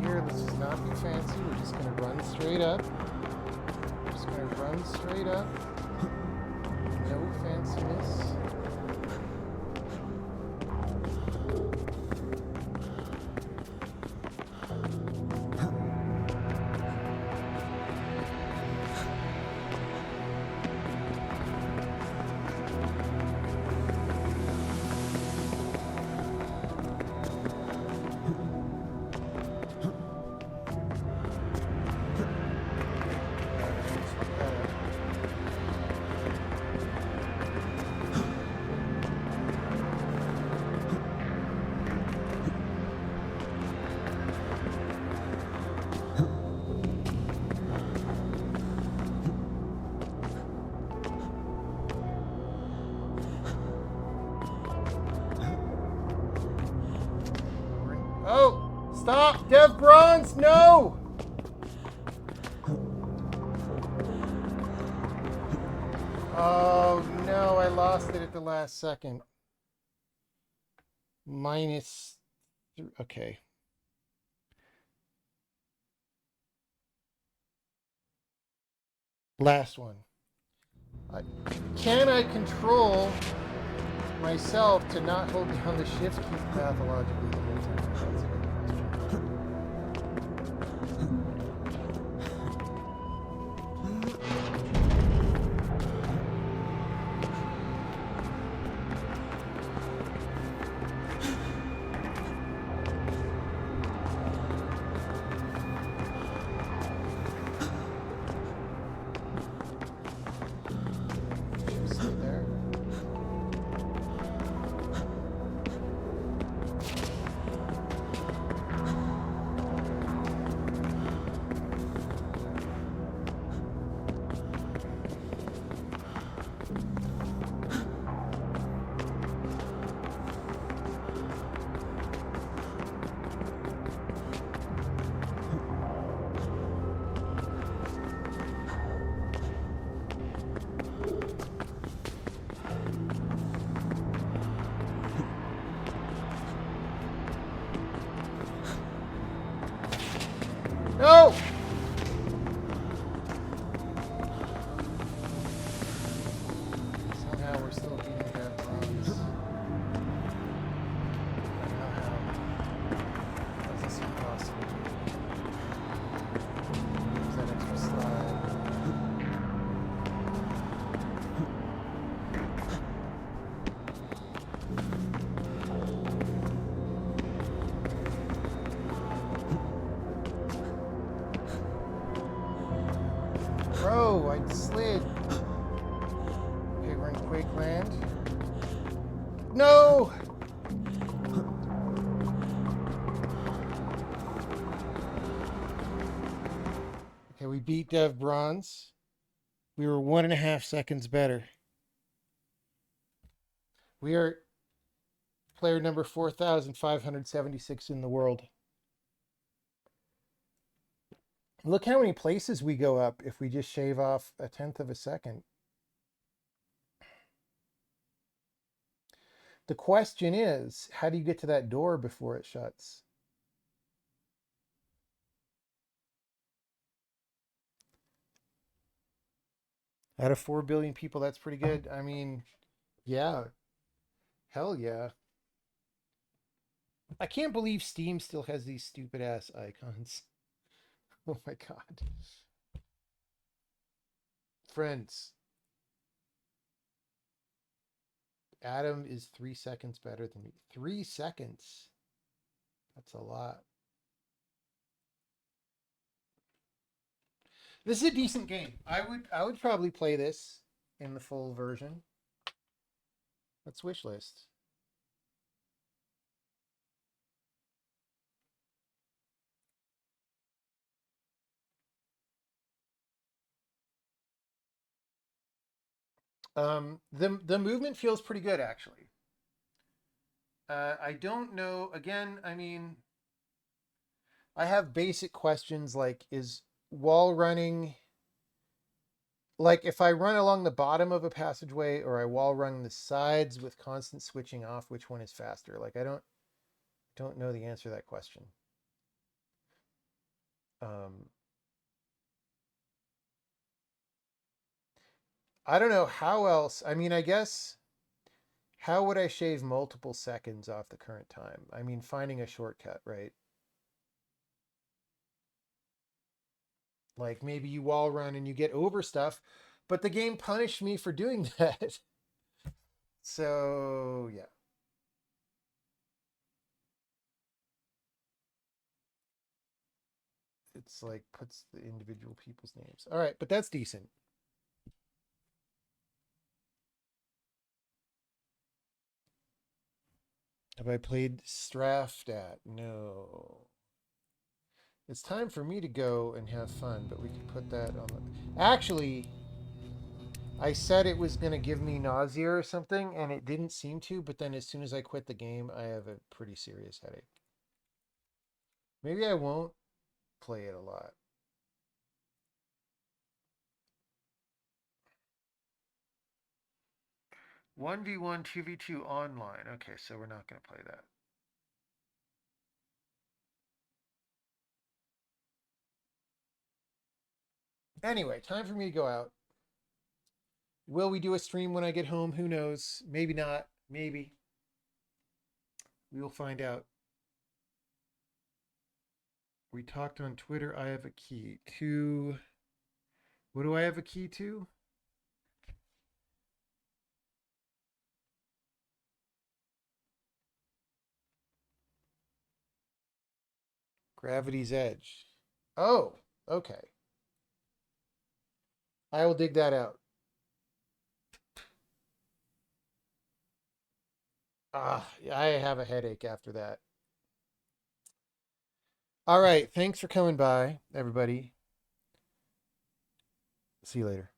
Here, this is not be fancy. We're just gonna run straight up. Just gonna run straight up. No fanciness. Oh! Stop! Dev bronze! No! Oh no, I lost it at the last second. Minus... Okay. Last one. Can I control myself to not hold down the shift key pathologically the whole time? That's a good question. Stay there. No! Okay, we beat Dev Bronze. We were 1.5 seconds better. We are player number 4,576 in the world. Look how many places we go up if we just shave off 1/10 of a second. The question is, how do you get to that door before it shuts? Out of 4 billion people, that's pretty good. I mean, yeah. Hell yeah. I can't believe Steam still has these stupid ass icons. Oh my god. Friends, Adam is 3 seconds better than me. 3 seconds. That's a lot. This is a decent game. I would probably play this in the full version. Let's wish list. The movement feels pretty good actually. I don't know. Again, I mean, I have basic questions like, is wall running, like if I run along the bottom of a passageway or I wall run the sides with constant switching off, which one is faster? Like I don't know the answer to that question. I don't know how else. I mean, I guess how would I shave multiple seconds off the current time? I mean, finding a shortcut, right? Like maybe you wall run and you get over stuff, but the game punished me for doing that. So, yeah. It's like puts the individual people's names. All right, but that's decent. Have I played Strafstat? No. It's time for me to go and have fun, but we can put that on the... Actually, I said it was going to give me nausea or something, and it didn't seem to, but then as soon as I quit the game, I have a pretty serious headache. Maybe I won't play it a lot. One v one, 2v2 online. Okay, so we're not going to play that. Anyway, time for me to go out. Will we do a stream when I get home? Who knows? Maybe not. Maybe. We will find out. We talked on Twitter. I have a key to... What do I have a key to? Gravity's Edge. Oh, okay. I will dig that out. I have a headache after that. All right. Thanks for coming by, everybody. See you later.